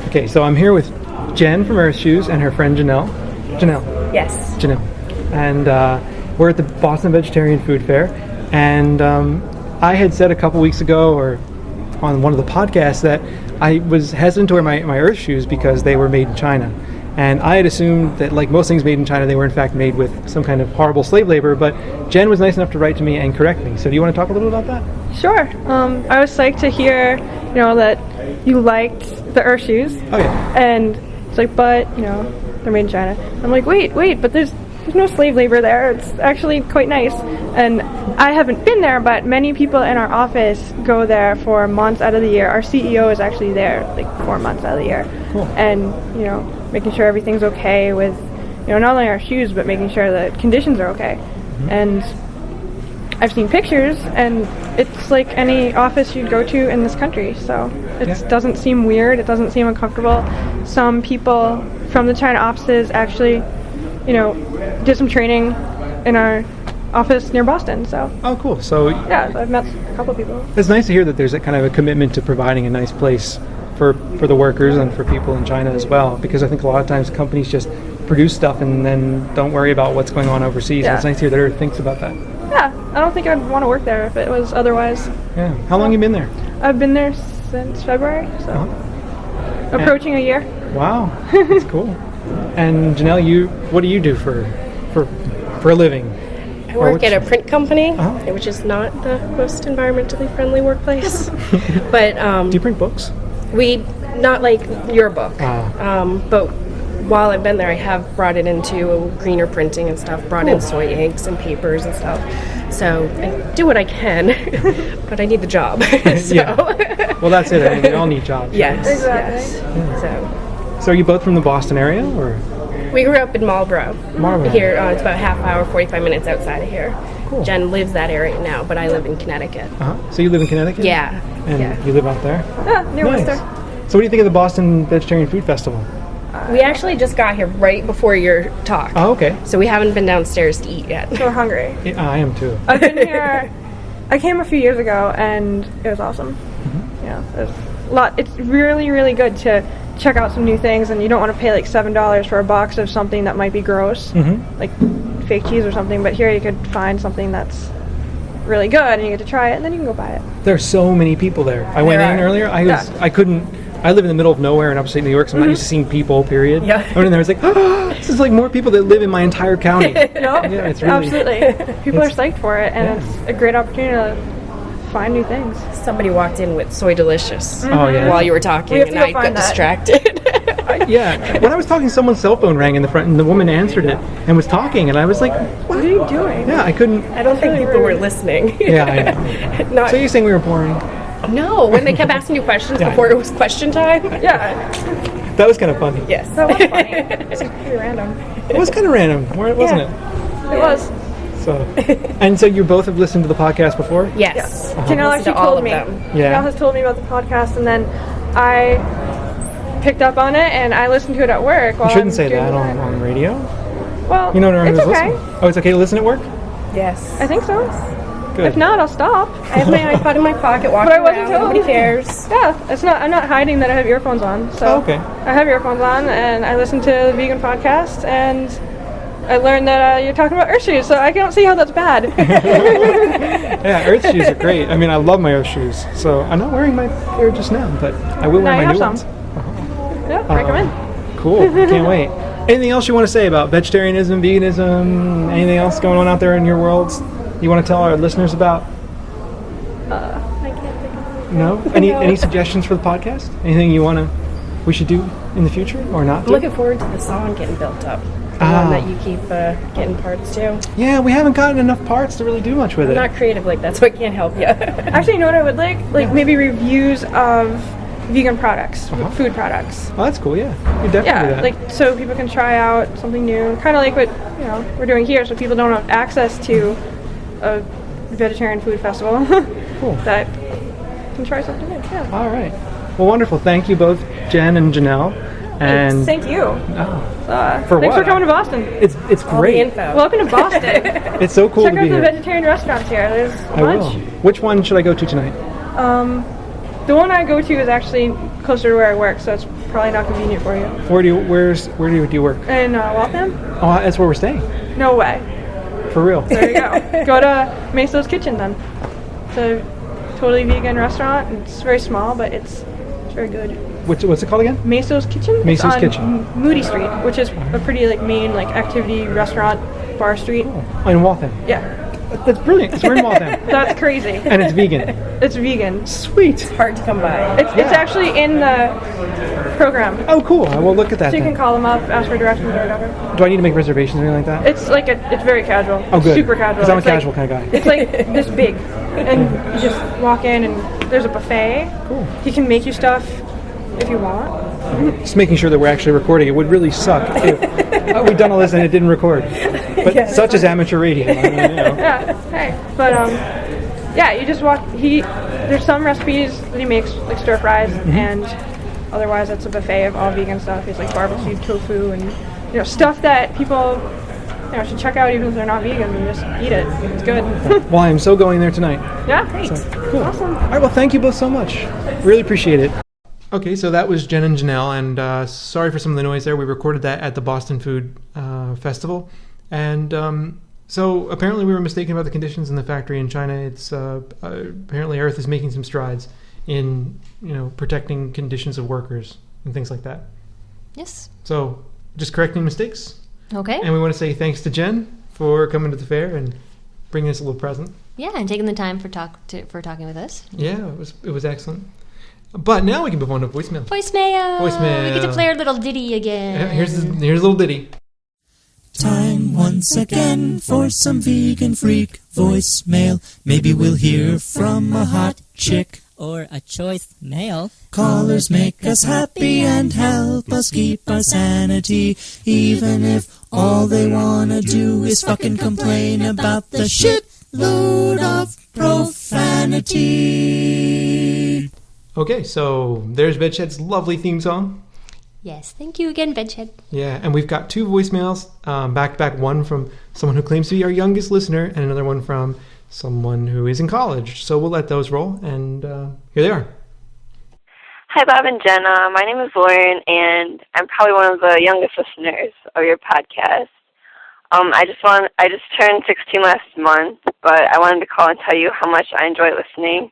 Speaker 3: Okay, so I'm here with Jen from Earth Shoes and her friend Janelle.
Speaker 6: Yes.
Speaker 3: Janelle. And we're at the Boston Vegetarian Food Fair. And I had said a couple weeks ago, or on one of the podcasts, that I was hesitant to wear my Earth Shoes because they were made in China. And I had assumed that, like most things made in China, they were in fact made with some kind of horrible slave labor, but Jen was nice enough to write to me and correct me. So do you want to talk a little about that?
Speaker 6: Sure. I was psyched to hear, that you liked the Earth Shoes.
Speaker 3: Oh, yeah.
Speaker 6: And it's but, they're made in China. I'm like, wait, but there's no slave labor there. It's actually quite nice. And I haven't been there, but many people in our office go there for months out of the year. Our CEO is actually there 4 months out of the year.
Speaker 3: Cool.
Speaker 6: And, making sure everything's okay with, not only our shoes, but making sure that conditions are okay. Mm-hmm. And I've seen pictures, and it's like any office you'd go to in this country. So It doesn't seem weird. It doesn't seem uncomfortable. Some people from the China offices actually, did some training in our office near Boston. So.
Speaker 3: Oh, cool. So
Speaker 6: yeah, I've met a couple of people.
Speaker 3: It's nice to hear that there's a kind of a commitment to providing a nice place for the workers and for people in China as well, because I think a lot of times companies just produce stuff and then don't worry about what's going on overseas.
Speaker 6: Yeah.
Speaker 3: It's nice to hear that Earth thinks about that.
Speaker 6: Yeah, I don't think I'd want to work there if it was otherwise.
Speaker 3: Yeah. How long have you been there?
Speaker 6: I've been there since February, so approaching a year.
Speaker 3: Wow, that's cool. And Janelle, what do you do for a living?
Speaker 7: I work at a print company,
Speaker 3: Uh-huh.
Speaker 7: which is not the most environmentally friendly workplace. But
Speaker 3: Do you print books?
Speaker 7: we, not like your book,
Speaker 3: Ah.
Speaker 7: but while I've been there, I have brought it into greener printing and stuff, brought in soy inks and papers and stuff. So I do what I can, but I need the job. So.
Speaker 3: Yeah. Well, that's it. I mean, we all need jobs. right?
Speaker 7: Yes,
Speaker 6: Exactly.
Speaker 7: yes.
Speaker 3: So are you both from the Boston area, or?
Speaker 7: We grew up in Marlborough.
Speaker 3: Marlborough.
Speaker 7: Here, it's about a half hour, 45 minutes outside of here.
Speaker 3: Cool.
Speaker 7: Jen lives that area now, but I live in Connecticut.
Speaker 3: So you live in Connecticut?
Speaker 7: Yeah.
Speaker 3: And
Speaker 7: yeah.
Speaker 3: you live out there?
Speaker 6: Yeah, near
Speaker 3: Nice.
Speaker 6: Worcester.
Speaker 3: So what do you think of the Boston Vegetarian Food Festival?
Speaker 7: We actually just got here right before your talk.
Speaker 3: Oh, okay.
Speaker 7: So we haven't been downstairs to eat yet.
Speaker 6: So hungry.
Speaker 3: Yeah, I am too.
Speaker 6: I've been here. I came a few years ago, and it was awesome. Yeah, it's a lot. It's really, really good to check out some new things, and you don't want to pay like $7 for a box of something that might be gross, like fake cheese or something. But here you could find something that's really good, and you get to try it, and then you can go buy it.
Speaker 3: There are so many people there. I went in earlier. I live in the middle of nowhere in upstate New York, so I'm not used to seeing people, period.
Speaker 7: Yeah.
Speaker 3: I went in there, I was like, this is like more people that live in my entire county.
Speaker 6: No,
Speaker 3: Yeah, it's really...
Speaker 6: absolutely. People are psyched for it, and it's a great opportunity to find new things.
Speaker 7: Somebody walked in with Soy Delicious
Speaker 3: Oh, yeah.
Speaker 7: while you were talking,
Speaker 6: We have to
Speaker 7: and
Speaker 6: go
Speaker 7: I got
Speaker 6: find that.
Speaker 7: distracted.
Speaker 3: Yeah. When I was talking, someone's cell phone rang in the front, and the woman answered it and was talking, and I was like,
Speaker 6: What are you doing?
Speaker 3: yeah, I couldn't...
Speaker 7: I don't think people were listening.
Speaker 3: Yeah, I know.
Speaker 7: Not,
Speaker 3: So you're saying we were boring?
Speaker 7: no, when they kept asking you questions
Speaker 3: Yeah.
Speaker 7: before it was question time.
Speaker 6: Yeah,
Speaker 3: That was kind of funny.
Speaker 7: Yes.
Speaker 6: that was funny. It's pretty random.
Speaker 3: It was kind of random, wasn't it?
Speaker 6: It was.
Speaker 3: So, and so you both have listened to the podcast before?
Speaker 7: Yes.
Speaker 6: Janelle
Speaker 7: Listen
Speaker 6: actually
Speaker 7: to all
Speaker 6: told
Speaker 7: of
Speaker 6: me.
Speaker 7: them.
Speaker 3: Yeah.
Speaker 6: Janelle has told me about the podcast, and then I picked up on it, and I listened to it at work. While
Speaker 3: You shouldn't
Speaker 6: I'm
Speaker 3: say
Speaker 6: doing
Speaker 3: that
Speaker 6: work.
Speaker 3: on radio.
Speaker 6: Well,
Speaker 3: You know what
Speaker 6: it's okay.
Speaker 3: listening. Oh, it's okay to listen at work?
Speaker 7: Yes.
Speaker 6: I think so.
Speaker 3: Good.
Speaker 6: If not, I'll stop.
Speaker 7: I have my iPod in my pocket, walking
Speaker 6: But I wasn't
Speaker 7: around.
Speaker 6: told.
Speaker 7: Nobody cares.
Speaker 6: Yeah, it's not. I'm not hiding that I have earphones on. So
Speaker 3: Oh, okay.
Speaker 6: I have earphones on, and I listen to the vegan podcast, and I learned that you're talking about earth shoes, so I don't see how that's bad.
Speaker 3: Yeah, Earth shoes are great. I mean, I love my Earth shoes. So I'm not wearing my pair just now, but I will
Speaker 6: Now
Speaker 3: wear
Speaker 6: you
Speaker 3: my
Speaker 6: have
Speaker 3: new
Speaker 6: some.
Speaker 3: ones.
Speaker 6: Yeah, break 'em in.
Speaker 3: Cool. Can't wait. Anything else you want to say about vegetarianism, veganism, anything else going on out there in your worlds you want to tell our listeners about?
Speaker 7: I can't think of
Speaker 3: No? Any suggestions for the podcast? Anything we should do in the future or not?
Speaker 7: I'm
Speaker 3: do?
Speaker 7: looking forward to the song getting built up. The
Speaker 3: Ah.
Speaker 7: one that you keep getting parts to.
Speaker 3: Yeah, we haven't gotten enough parts to really do much with
Speaker 7: I'm
Speaker 3: it.
Speaker 7: not creative like that, so I can't help you.
Speaker 6: Actually, you know what I would like? Like maybe reviews of vegan products, food products.
Speaker 3: Oh, that's cool. Yeah, you definitely do
Speaker 6: Yeah,
Speaker 3: that.
Speaker 6: like so people can try out something new, kind of like what we're doing here, so people don't have access to a vegetarian food festival
Speaker 3: Cool.
Speaker 6: that can try something new. Yeah.
Speaker 3: All right. Well, wonderful. Thank you both, Jen and Janelle. And
Speaker 6: Thank you.
Speaker 3: For
Speaker 6: Thanks
Speaker 3: what?
Speaker 6: for coming to Boston.
Speaker 3: It's
Speaker 7: All the
Speaker 3: great.
Speaker 7: info.
Speaker 6: Welcome to Boston.
Speaker 3: It's so cool
Speaker 6: Check
Speaker 3: to
Speaker 6: out
Speaker 3: be
Speaker 6: the
Speaker 3: here.
Speaker 6: vegetarian restaurants here. There's a
Speaker 3: I
Speaker 6: bunch.
Speaker 3: will. Which one should I go to tonight?
Speaker 6: The one I go to is actually closer to where I work, so it's probably not convenient for you.
Speaker 3: Where do you work?
Speaker 6: In Waltham?
Speaker 3: Oh, that's where we're staying.
Speaker 6: No way.
Speaker 3: For real.
Speaker 6: There you go. Go to Meso's Kitchen then. It's a totally vegan restaurant. It's very small, but it's very good.
Speaker 3: What's it called again?
Speaker 6: Meso's Kitchen. It's
Speaker 3: Meso's
Speaker 6: on
Speaker 3: Kitchen.
Speaker 6: Moody Street, which is a pretty main activity restaurant bar street.
Speaker 3: Oh, in Waltham.
Speaker 6: Yeah,
Speaker 3: That's brilliant. Because we're in Waltham.
Speaker 6: that's crazy.
Speaker 3: And it's vegan.
Speaker 6: It's vegan.
Speaker 3: Sweet.
Speaker 7: Hard to come by.
Speaker 6: It's actually in the program,
Speaker 3: Oh, cool. I will look at that
Speaker 6: so you
Speaker 3: then.
Speaker 6: can call them up, ask for directions or whatever.
Speaker 3: Do I need to make reservations or anything like that?
Speaker 6: It's it's very casual.
Speaker 3: Oh, good.
Speaker 6: Super casual.
Speaker 3: Because I'm a
Speaker 6: It's like-
Speaker 3: casual kind of guy.
Speaker 6: It's like this big, and you just walk in, and there's a buffet.
Speaker 3: Cool.
Speaker 6: He can make you stuff if you want.
Speaker 3: Just making sure that we're actually recording. It would really suck if we'd done all this and it didn't record. But such is amateur radio. I mean,
Speaker 6: Yeah. Hey, but yeah, you just walk. There's some recipes that he makes like stir fries, and otherwise it's a buffet of all vegan stuff. He's like barbecued tofu and stuff that people should check out even if they're not vegan and just eat it. It's good.
Speaker 3: Well, I am so going there tonight.
Speaker 6: Yeah, thanks.
Speaker 3: So, cool.
Speaker 6: Awesome.
Speaker 3: All right, well, thank you both so much. Really appreciate it. Okay, so that was Jen and Janelle, and sorry for some of the noise there. We recorded that at the Boston Food Festival, and so apparently we were mistaken about the conditions in the factory in China. It's apparently Earth is making some strides in protecting conditions of workers and things like that.
Speaker 4: Yes.
Speaker 3: So just correcting mistakes.
Speaker 4: Okay.
Speaker 3: And we want to say thanks to Jen for coming to the fair and bringing us a little present.
Speaker 4: Yeah, and taking the time for talking with us.
Speaker 3: Yeah, it was excellent. But now we can move on to voicemail.
Speaker 4: Voicemail. We get to play our little ditty again.
Speaker 3: Here's a little ditty.
Speaker 8: Time once again for some vegan freak voicemail. Maybe we'll hear from a hot chick
Speaker 9: or a choice male.
Speaker 8: Callers make us happy and help us keep our sanity, even if all they wanna do is fucking complain about the shitload of profanity.
Speaker 3: Okay, so there's VegShed's lovely theme song.
Speaker 4: Yes, thank you again, VegShed.
Speaker 3: Yeah, and we've got 2 voicemails, back-to-back, one from someone who claims to be our youngest listener, and another one from someone who is in college. So we'll let those roll, and here they are.
Speaker 10: Hi, Bob and Jenna. My name is Lauren, and I'm probably one of the youngest listeners of your podcast. I just turned 16 last month, but I wanted to call and tell you how much I enjoy listening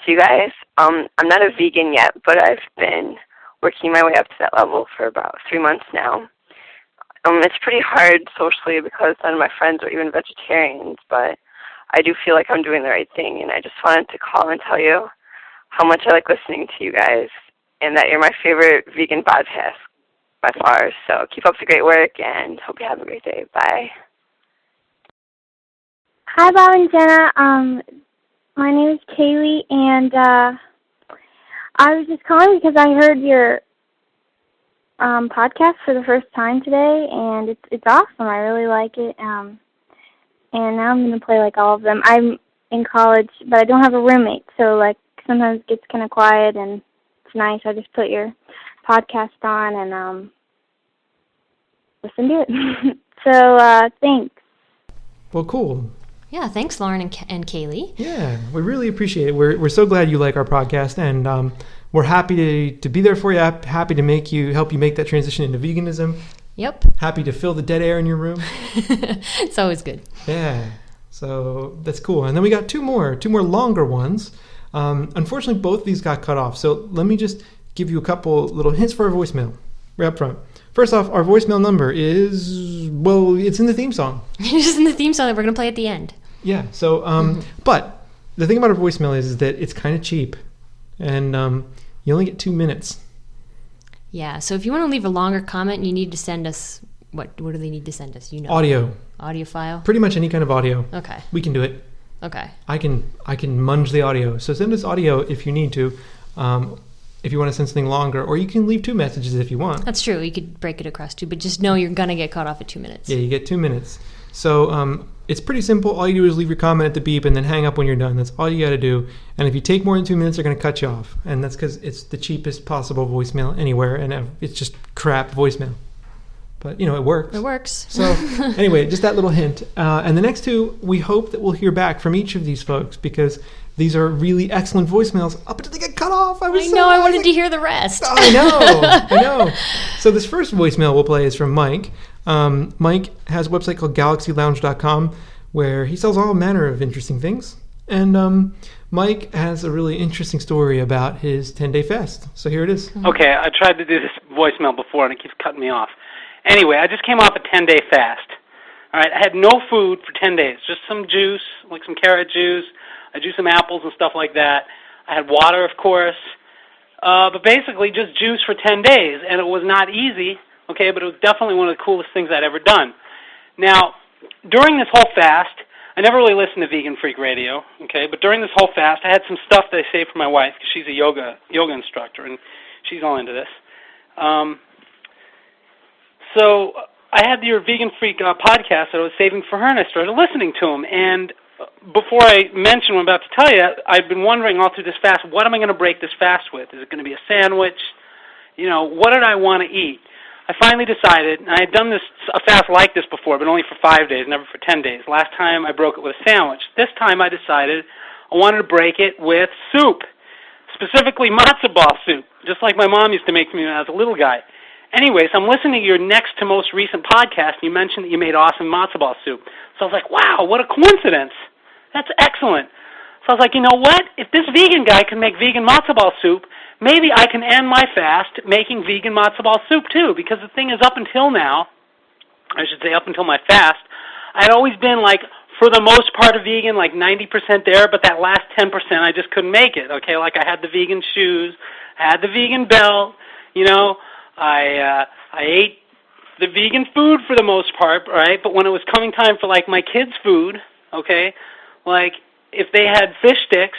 Speaker 10: to you guys. I'm not a vegan yet, but I've been working my way up to that level for about 3 months now. It's pretty hard socially because none of my friends are even vegetarians, but I do feel like I'm doing the right thing, and I just wanted to call and tell you how much I like listening to you guys and that you're my favorite vegan podcast by far. So keep up the great work, and hope you have a great day. Bye.
Speaker 11: Hi, Bob and Jenna. My name is Kaylee, and I was just calling because I heard your podcast for the first time today, and it's awesome. I really like it. And now I'm going to play like all of them. I'm in college, but I don't have a roommate, so like sometimes it gets kind of quiet, and it's nice. I just put your podcast on and listen to it. So thanks.
Speaker 3: Well, cool.
Speaker 4: Yeah, thanks, Lauren and Kaylee.
Speaker 3: Yeah, we really appreciate it. We're so glad you like our podcast, and we're happy to be there for you. Happy to help you make that transition into veganism.
Speaker 4: Yep.
Speaker 3: Happy to fill the dead air in your room.
Speaker 4: It's always good.
Speaker 3: Yeah, so that's cool. And then we got two more longer ones. Unfortunately, both of these got cut off. So let me just give you a couple little hints for our voicemail right up front. First off, our voicemail number is, well, it's in the theme song.
Speaker 4: It's in the theme song that we're going to play at the end.
Speaker 3: Yeah, so, but the thing about our voicemail is that it's kind of cheap, and you only get 2 minutes.
Speaker 4: Yeah, so if you want to leave a longer comment, you need to send us, what do they need to send us?
Speaker 3: Audio.
Speaker 4: Audio file?
Speaker 3: Pretty much any kind of audio.
Speaker 4: Okay.
Speaker 3: We can do it.
Speaker 4: Okay.
Speaker 3: I can munge the audio. So send us audio if you need to, if you want to send something longer, or you can leave 2 messages if you want.
Speaker 4: That's true. You could break it across 2, but just know you're going to get cut off at 2 minutes.
Speaker 3: Yeah, you get 2 minutes. So it's pretty simple. All you do is leave your comment at the beep and then hang up when you're done. That's all you got to do. And if you take more than 2 minutes, they're going to cut you off. And that's because it's the cheapest possible voicemail anywhere, and it's just crap voicemail. But, it works.
Speaker 4: It works.
Speaker 3: So, anyway, just that little hint. And the next 2, we hope that we'll hear back from each of these folks, because these are really excellent voicemails up until they get cut off. I
Speaker 4: wanted to hear the rest.
Speaker 3: I know. So this first voicemail we'll play is from Mike. Mike has a website called galaxylounge.com where he sells all manner of interesting things. And Mike has a really interesting story about his 10-day fast. So here it is.
Speaker 12: Okay, I tried to do this voicemail before and it keeps cutting me off. Anyway, I just came off a 10-day fast. All right, I had no food for 10 days, just some juice, like some carrot juice. I juiced some apples and stuff like that. I had water, of course, but basically just juice for 10 days, and it was not easy, okay, but it was definitely one of the coolest things I'd ever done. Now, during this whole fast, I never really listened to Vegan Freak Radio, okay, but during this whole fast, I had some stuff that I saved for my wife, because she's a yoga instructor, and she's all into this. So I had your Vegan Freak podcast that I was saving for her, and I started listening to them, and before I mention what I'm about to tell you, I've been wondering all through this fast, what am I going to break this fast with? Is it going to be a sandwich? You know, what did I want to eat? I finally decided, and I had done a fast like this before, but only for 5 days, never for 10 days. Last time I broke it with a sandwich. This time I decided I wanted to break it with soup, specifically matzo ball soup, just like my mom used to make me when I was a little guy. Anyways, I'm listening to your next to most recent podcast, and you mentioned that you made awesome matzo ball soup. So I was like, wow, what a coincidence. That's excellent. So I was like, you know what? If this vegan guy can make vegan matzo ball soup, maybe I can end my fast making vegan matzo ball soup too, because the thing is, up until now, I should say up until my fast, I'd always been like, for the most part, a vegan, like 90% there, but that last 10% I just couldn't make it, okay? Like I had the vegan shoes, I had the vegan belt, you know, I ate the vegan food for the most part, right? But when it was coming time for like my kids' food, okay, like if they had fish sticks,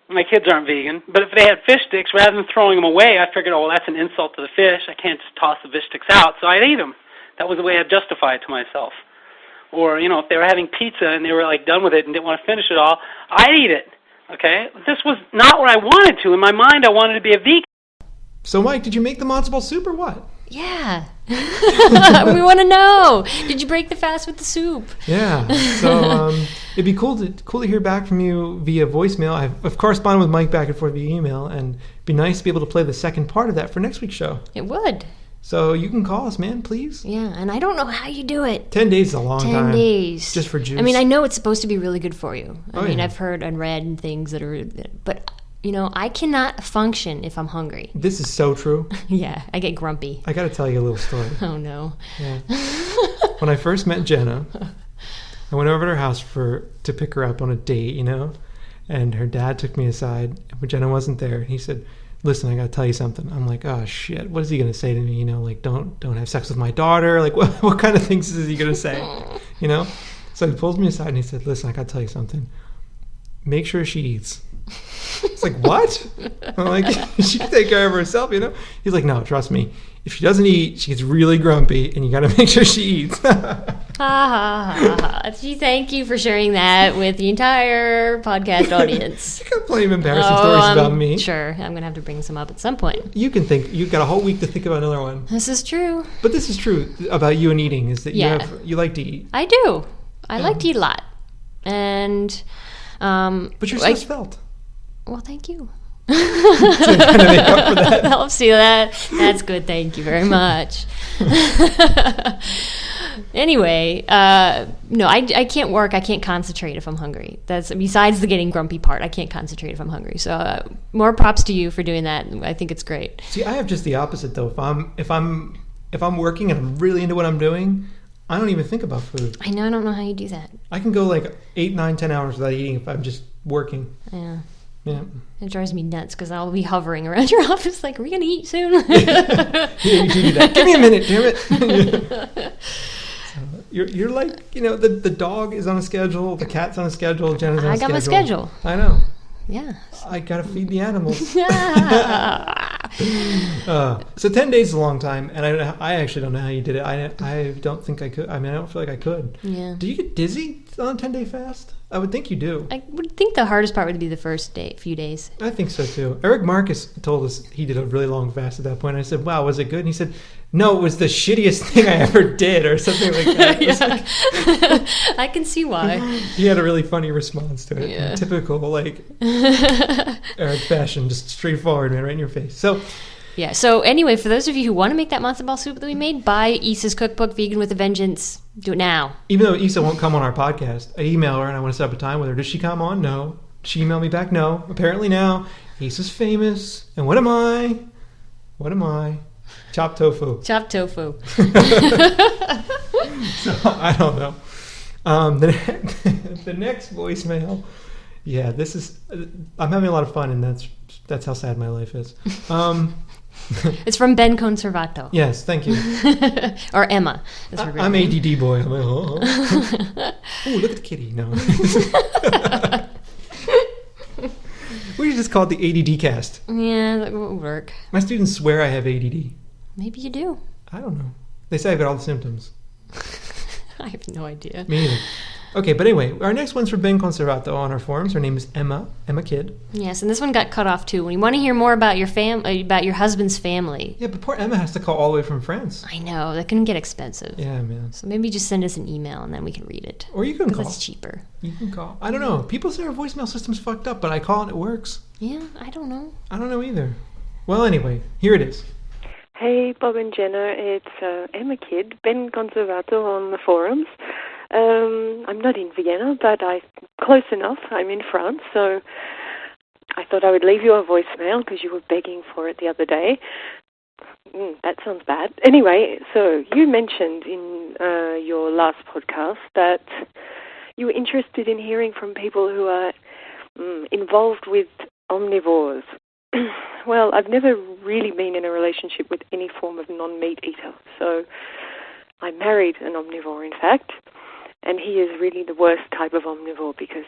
Speaker 12: my kids aren't vegan, but if they had fish sticks, rather than throwing them away, I figured, oh, well, that's an insult to the fish. I can't just toss the fish sticks out, so I'd eat them. That was the way I'd justify it to myself. Or, you know, if they were having pizza and they were like done with it and didn't want to finish it all, I'd eat it, okay? This was not what I wanted to. In my mind, I wanted to be a vegan.
Speaker 3: So, Mike, did you make the matzo ball soup or what?
Speaker 4: Yeah. We want to know. Did you break the fast with the soup?
Speaker 3: Yeah. So it'd be cool to hear back from you via voicemail. I've corresponded with Mike back and forth via email, and it'd be nice to be able to play the second part of that for next week's show.
Speaker 4: It would.
Speaker 3: So you can call us, man, please.
Speaker 4: Yeah, and I don't know how you do it.
Speaker 3: 10 days is a long time.
Speaker 4: 10 days.
Speaker 3: Just for juice.
Speaker 4: I mean, I know it's supposed to be really good for you. I mean,
Speaker 3: yeah.
Speaker 4: I've heard and read things that are... But... You know, I cannot function if I'm hungry.
Speaker 3: This is so true.
Speaker 4: Yeah, I get grumpy.
Speaker 3: I got to tell you a little story.
Speaker 4: Oh, no.
Speaker 3: Yeah. When I first met Jenna, I went over to her house to pick her up on a date, you know, and her dad took me aside, but Jenna wasn't there. He said, listen, I got to tell you something. I'm like, oh, shit, what is he going to say to me? You know, like, don't have sex with my daughter. Like, what kind of things is he going to say? You know? So he pulls me aside and he said, listen, I got to tell you something. Make sure she eats. It's like, what? I'm like, she can take care of herself, you know? He's like, no, trust me. If she doesn't eat, she gets really grumpy, and you got to make sure she eats.
Speaker 4: Gee, thank you for sharing that with the entire podcast audience.
Speaker 3: You got plenty of embarrassing stories about me.
Speaker 4: Sure, I'm going to have to bring some up at some point.
Speaker 3: You can think. You've got a whole week to think about another one.
Speaker 4: This is true.
Speaker 3: But this is true about you and eating, is that you like to eat.
Speaker 4: I do. I like to eat a lot. And...
Speaker 3: but you're so svelte.
Speaker 4: Well, thank you.
Speaker 3: So kind of make up for that.
Speaker 4: Helps you. That's good. Thank you very much. Anyway, no, I can't work. I can't concentrate if I'm hungry. That's besides the getting grumpy part. I can't concentrate if I'm hungry. So more props to you for doing that. I think it's great.
Speaker 3: See, I have just the opposite though. If I'm working and I'm really into what I'm doing, I don't even think about food.
Speaker 4: I don't know how you do that.
Speaker 3: I can go like 8, 9, 10 hours without eating if I'm just working.
Speaker 4: Yeah.
Speaker 3: Yeah.
Speaker 4: It drives me nuts because I'll be hovering around your office like, are we going to eat soon?
Speaker 3: Yeah, you do that. Give me a minute, damn it. So you're like, you know, the dog is on a schedule, the cat's on a schedule, Jenna's on a schedule.
Speaker 4: I got my schedule.
Speaker 3: I know.
Speaker 4: Yeah.
Speaker 3: I got to feed the animals. So 10 days is a long time, and I actually don't know how you did it. I don't think I could. I mean, I don't feel like I could.
Speaker 4: Yeah.
Speaker 3: Do you get dizzy on a 10-day fast? I would think you do.
Speaker 4: I would think the hardest part would be the first few days.
Speaker 3: I think so too. Eric Marcus told us he did a really long fast at that point. I said, wow, was it good? And he said, no, it was the shittiest thing I ever did, or something like that.
Speaker 4: Yeah. I can see why.
Speaker 3: He had a really funny response to it.
Speaker 4: Yeah.
Speaker 3: Typical, like, Eric fashion, just straightforward, man, right in your face. So,
Speaker 4: yeah. So anyway, for those of you who want to make that matzo ball soup that we made, buy Issa's cookbook, Vegan with a Vengeance. Do it now.
Speaker 3: Even though Issa won't come on our podcast, I email her and I want to set up a time with her. Does she come on? No. She emailed me back? No. Apparently now. Issa's famous. And what am I? What am I? Chopped tofu.
Speaker 4: Chopped tofu.
Speaker 3: So I don't know. The next voicemail. Yeah, this is. I'm having a lot of fun, and that's how sad my life is.
Speaker 4: It's from Ben Conservato.
Speaker 3: Yes, thank you.
Speaker 4: Or Emma.
Speaker 3: I'm ADD boy. I'm like, oh, look at the kitty. No. We should just call it the ADD cast.
Speaker 4: Yeah, that would work.
Speaker 3: My students swear I have ADD.
Speaker 4: Maybe you do.
Speaker 3: I don't know. They say I've got all the symptoms.
Speaker 4: I have no idea.
Speaker 3: Me either. Okay, but anyway, our next one's from Ben Conservato on our forums. Her name is Emma Kidd.
Speaker 4: Yes, and this one got cut off too. When you want to hear more about your about your husband's family.
Speaker 3: Yeah, but poor Emma has to call all the way from France.
Speaker 4: I know, that can get expensive.
Speaker 3: Yeah, man.
Speaker 4: So maybe just send us an email and then we can read it.
Speaker 3: Or you can call.
Speaker 4: Because it's cheaper.
Speaker 3: You can call. I don't know. People say our voicemail system's fucked up, but I call and it works.
Speaker 4: Yeah, I don't know.
Speaker 3: I don't know either. Well, anyway, here it is.
Speaker 13: Hey, Bob and Jenna, it's Emma Kidd, Ben Conservato on the forums. I'm not in Vienna, but I'm close enough. I'm in France, so I thought I would leave you a voicemail because you were begging for it the other day. That sounds bad. Anyway, so you mentioned in your last podcast that you were interested in hearing from people who are involved with omnivores. Well, I've never really been in a relationship with any form of non-meat eater, so I married an omnivore, in fact, and he is really the worst type of omnivore because,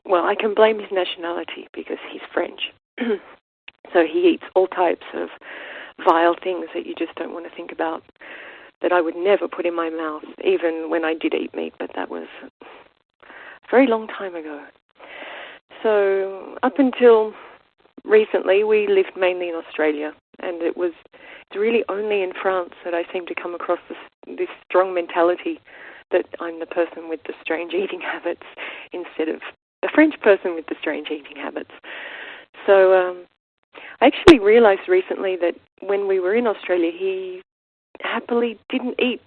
Speaker 13: well, I can blame his nationality because he's French. So he eats all types of vile things that you just don't want to think about, that I would never put in my mouth, even when I did eat meat, but that was a very long time ago. So up until recently, we lived mainly in Australia, and it's really only in France that I seem to come across this strong mentality that I'm the person with the strange eating habits instead of the French person with the strange eating habits. So I actually realized recently that when we were in Australia, he happily didn't eat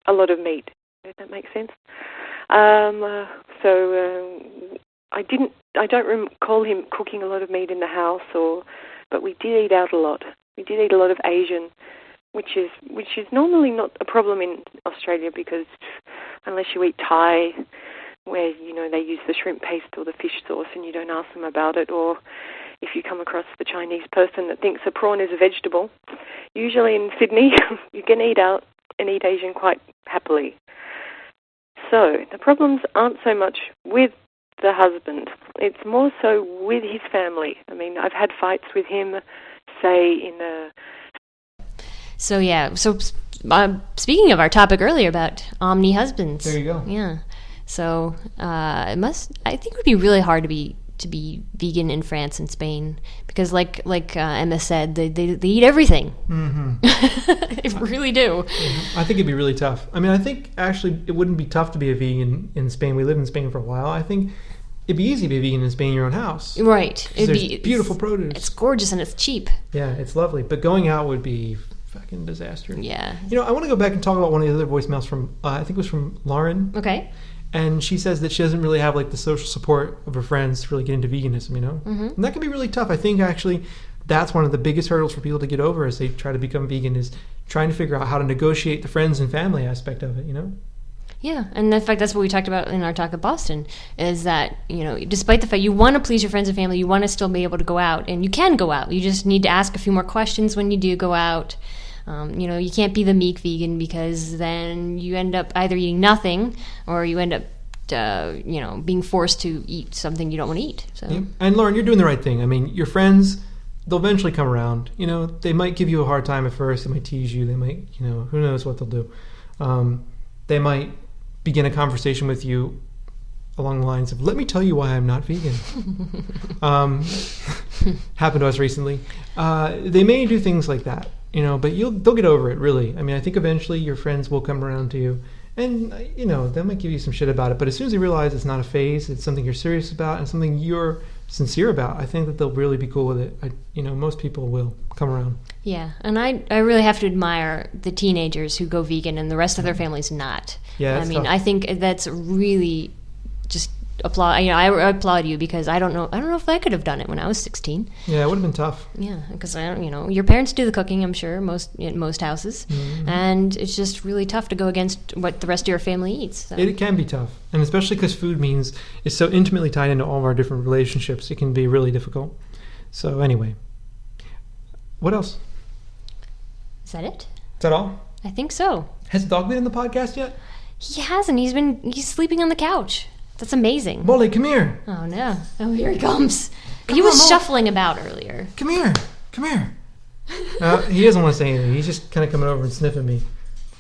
Speaker 13: a lot of meat. Does that make sense? I don't recall him cooking a lot of meat in the house, but we did eat out a lot. We did eat a lot of Asian, which is normally not a problem in Australia because unless you eat Thai, where they use the shrimp paste or the fish sauce and you don't ask them about it, or if you come across the Chinese person that thinks a prawn is a vegetable, usually in Sydney you can eat out and eat Asian quite happily. So the problems aren't so much with the husband. It's more so with his family. I mean, I've had fights with him, say, in a...
Speaker 4: So, yeah. So, speaking of our topic earlier about omni-husbands.
Speaker 3: There you go.
Speaker 4: Yeah. So, I think it would be really hard to be vegan in France and Spain because, like Emma said, they eat everything. Mm-hmm. They really do.
Speaker 3: Mm-hmm. I think it'd be really tough. I mean, I think actually it wouldn't be tough to be a vegan in Spain. We lived in Spain for a while. I think it'd be easy to be a vegan in Spain in your own house.
Speaker 4: Right.
Speaker 3: It'd be beautiful produce.
Speaker 4: It's gorgeous and it's cheap.
Speaker 3: Yeah, it's lovely. But going out would be fucking disaster.
Speaker 4: Yeah.
Speaker 3: I want to go back and talk about one of the other voicemails from, I think it was from Lauren.
Speaker 4: Okay.
Speaker 3: And she says that she doesn't really have the social support of her friends to really get into veganism, Mm-hmm. And that can be really tough. I think actually that's one of the biggest hurdles for people to get over as they try to become vegan is trying to figure out how to negotiate the friends and family aspect of it,
Speaker 4: Yeah, and in fact, that's what we talked about in our talk at Boston, is that, despite the fact you want to please your friends and family, you want to still be able to go out, and you can go out. You just need to ask a few more questions when you do go out. You can't be the meek vegan because then you end up either eating nothing or you end up, being forced to eat something you don't want to eat. So.
Speaker 3: Yeah. And Lauren, you're doing the right thing. I mean, your friends, they'll eventually come around. They might give you a hard time at first. They might tease you. They might, who knows what they'll do. They might begin a conversation with you along the lines of, let me tell you why I'm not vegan. Happened to us recently. They may do things like that. But they'll get over it, really. I mean, I think eventually your friends will come around to you, and, they might give you some shit about it, but as soon as they realize it's not a phase, it's something you're serious about, and something you're sincere about, I think that they'll really be cool with it. Most people will come around.
Speaker 4: Yeah, and I really have to admire the teenagers who go vegan and the rest of their families not.
Speaker 3: Yeah,
Speaker 4: I mean,
Speaker 3: tough.
Speaker 4: I think that's really just applaud. I applaud you because I don't know if I could have done it when I was 16.
Speaker 3: Yeah, it would have been tough.
Speaker 4: Yeah, because your parents do the cooking, I'm sure, in most houses, and it's just really tough to go against what the rest of your family eats. So.
Speaker 3: It can be tough, and especially because food is so intimately tied into all of our different relationships. It can be really difficult. So anyway, what else?
Speaker 4: Is that it?
Speaker 3: Is that all?
Speaker 4: I think so.
Speaker 3: Has the dog been in the podcast yet?
Speaker 4: He hasn't. He's sleeping on the couch. That's amazing.
Speaker 3: Molly, come here.
Speaker 4: Oh, no. Oh, here he comes. He was shuffling about earlier.
Speaker 3: Come here. He doesn't want to say anything. He's just kind of coming over and sniffing me.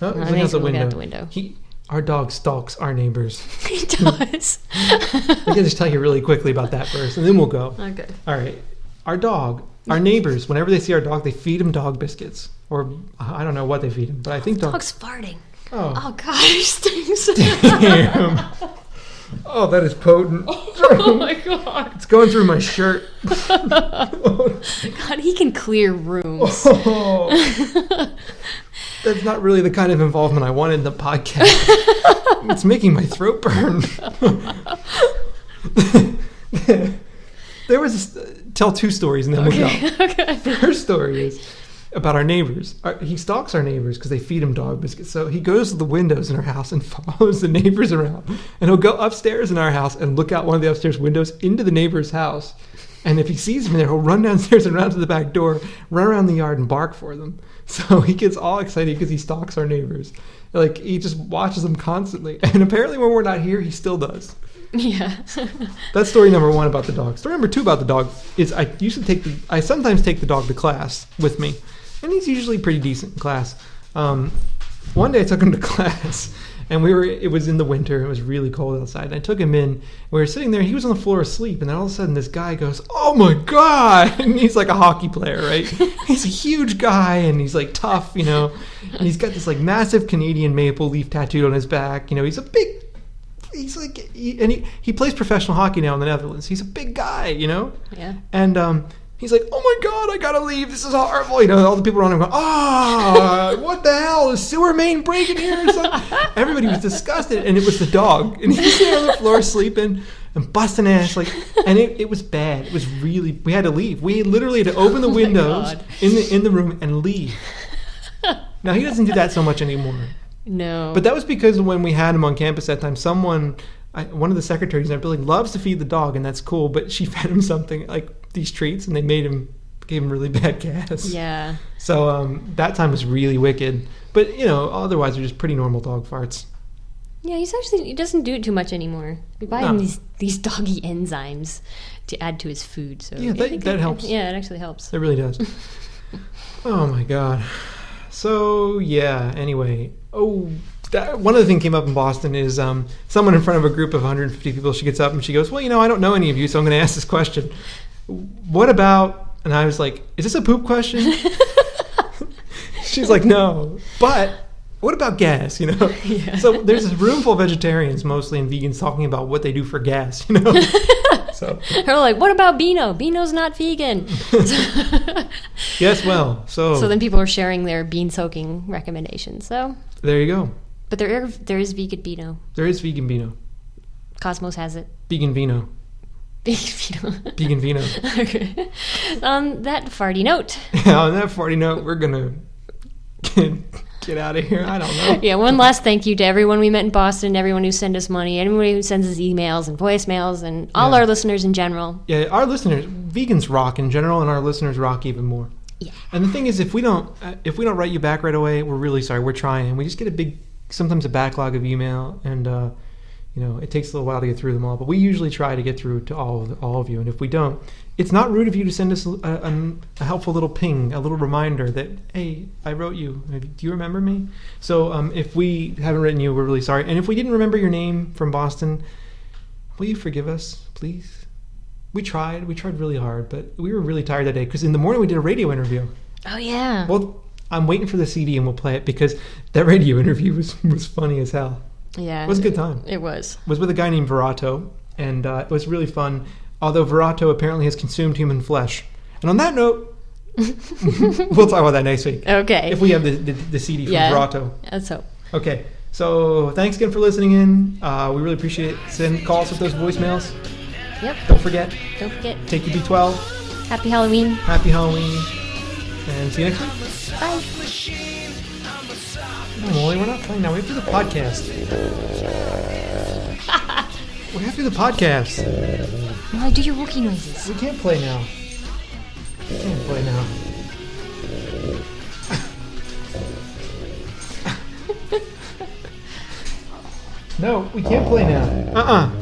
Speaker 3: Oh, he's looking out the window.
Speaker 4: He
Speaker 3: Our dog stalks our neighbors.
Speaker 4: He does.
Speaker 3: I can just tell you really quickly about that first, and then we'll go.
Speaker 4: Okay.
Speaker 3: All right. Our neighbors, whenever they see our dog, they feed him dog biscuits. Or I don't know what they feed him, but I think
Speaker 4: Dog's farting.
Speaker 3: Oh
Speaker 4: gosh, stinks.
Speaker 3: Damn. Oh, that is potent.
Speaker 4: Oh my god.
Speaker 3: It's going through my shirt.
Speaker 4: God, he can clear rooms.
Speaker 3: Oh. That's not really the kind of involvement I wanted in the podcast. It's making my throat burn. There was tell two stories and then we'll go.
Speaker 4: Okay.
Speaker 3: First story is about our neighbors. He stalks our neighbors because they feed him dog biscuits. So he goes to the windows in our house and follows the neighbors around. And he'll go upstairs in our house and look out one of the upstairs windows into the neighbor's house. And if he sees them there, he'll run downstairs and around to the back door, run around the yard and bark for them. So he gets all excited because he stalks our neighbors. Like, he just watches them constantly. And apparently when we're not here, he still does.
Speaker 4: Yeah.
Speaker 3: That's story number one about the dog. Story number two about the dog is I sometimes take the dog to class with me. And he's usually pretty decent in class. One day I took him to class, and it was in the winter. It was really cold outside. And I took him in. We were sitting there. He was on the floor asleep. And then all of a sudden, this guy goes, "Oh, my God." And he's like a hockey player, right? He's a huge guy, and he's like tough, you know. And he's got this like massive Canadian maple leaf tattooed on his back. You know, he plays professional hockey now in the Netherlands. He's a big guy, you know?
Speaker 4: Yeah.
Speaker 3: And he's like, "Oh my God, I gotta leave. This is horrible." You know, all the people around him go, what the hell? Is sewer main breaking here or something? Everybody was disgusted, and it was the dog. And he's sitting on the floor sleeping and busting ass. And it was bad. It was really, we had to leave. We literally had to open the windows in the room and leave. Now, he doesn't do that so much anymore.
Speaker 4: No.
Speaker 3: But that was because when we had him on campus that time, one of the secretaries in our building loves to feed the dog, and that's cool, but she fed him something like these treats, and they gave him really bad gas.
Speaker 4: Yeah.
Speaker 3: So that time was really wicked. But, you know, otherwise they're just pretty normal dog farts.
Speaker 4: Yeah, he doesn't do it too much anymore. We buy him these doggy enzymes to add to his food. So
Speaker 3: yeah, that helps.
Speaker 4: Yeah, it actually helps.
Speaker 3: It really does. Oh my God. So yeah. Anyway, one other thing came up in Boston is someone in front of a group of 150 people. She gets up and she goes, "Well, you know, I don't know any of you, so I'm going to ask this question. What about?" And I was like, "Is this a poop question?" She's like, "No, but what about gas?" You know. Yeah. So there's a room full of vegetarians, mostly, and vegans talking about what they do for gas. You know. So
Speaker 4: they're like, "What about beano? Beano's not vegan."
Speaker 3: Yes, well, so
Speaker 4: then people are sharing their bean soaking recommendations. So
Speaker 3: there you go.
Speaker 4: But there is vegan beano.
Speaker 3: There is vegan beano.
Speaker 4: Cosmos has it.
Speaker 3: Vegan vino. Vegan vino.
Speaker 4: Okay. On that farty note.
Speaker 3: Yeah, on that farty note, we're gonna get out of here. I don't know.
Speaker 4: Yeah, one last thank you to everyone we met in Boston, everyone who sent us money, everybody who sends us emails and voicemails, and all our listeners in general.
Speaker 3: Yeah, our listeners, vegans rock in general, and our listeners rock even more.
Speaker 4: Yeah.
Speaker 3: And the thing is, if we don't write you back right away, we're really sorry. We're trying. We just get sometimes a backlog of email, and you know, it takes a little while to get through them all. But we usually try to get through to all of you. And if we don't, it's not rude of you to send us a helpful little ping, a little reminder that, hey, I wrote you. Do you remember me? So if we haven't written you, we're really sorry. And if we didn't remember your name from Boston, will you forgive us, please? We tried really hard, but we were really tired that day because in the morning we did a radio interview.
Speaker 4: Oh yeah.
Speaker 3: Well, I'm waiting for the CD and we'll play it because that radio interview was funny as hell.
Speaker 4: Yeah.
Speaker 3: It was a good time.
Speaker 4: It was.
Speaker 3: It was with a guy named Verato, and it was really fun, although Verato apparently has consumed human flesh. And on that note, we'll talk about that next week.
Speaker 4: Okay.
Speaker 3: If we have the CD from Verato.
Speaker 4: Let's hope.
Speaker 3: Okay. So thanks again for listening in. We really appreciate it. Call us with those voicemails.
Speaker 4: Yep.
Speaker 3: Don't forget. Take your B12.
Speaker 4: Happy Halloween.
Speaker 3: Happy Halloween. And see you next week.
Speaker 4: Bye.
Speaker 3: No, Molly, we're not playing now. We have to do the podcast. We have to do the podcast.
Speaker 4: Molly, do your Wookiee noises.
Speaker 3: We can't play now. No, we can't play now.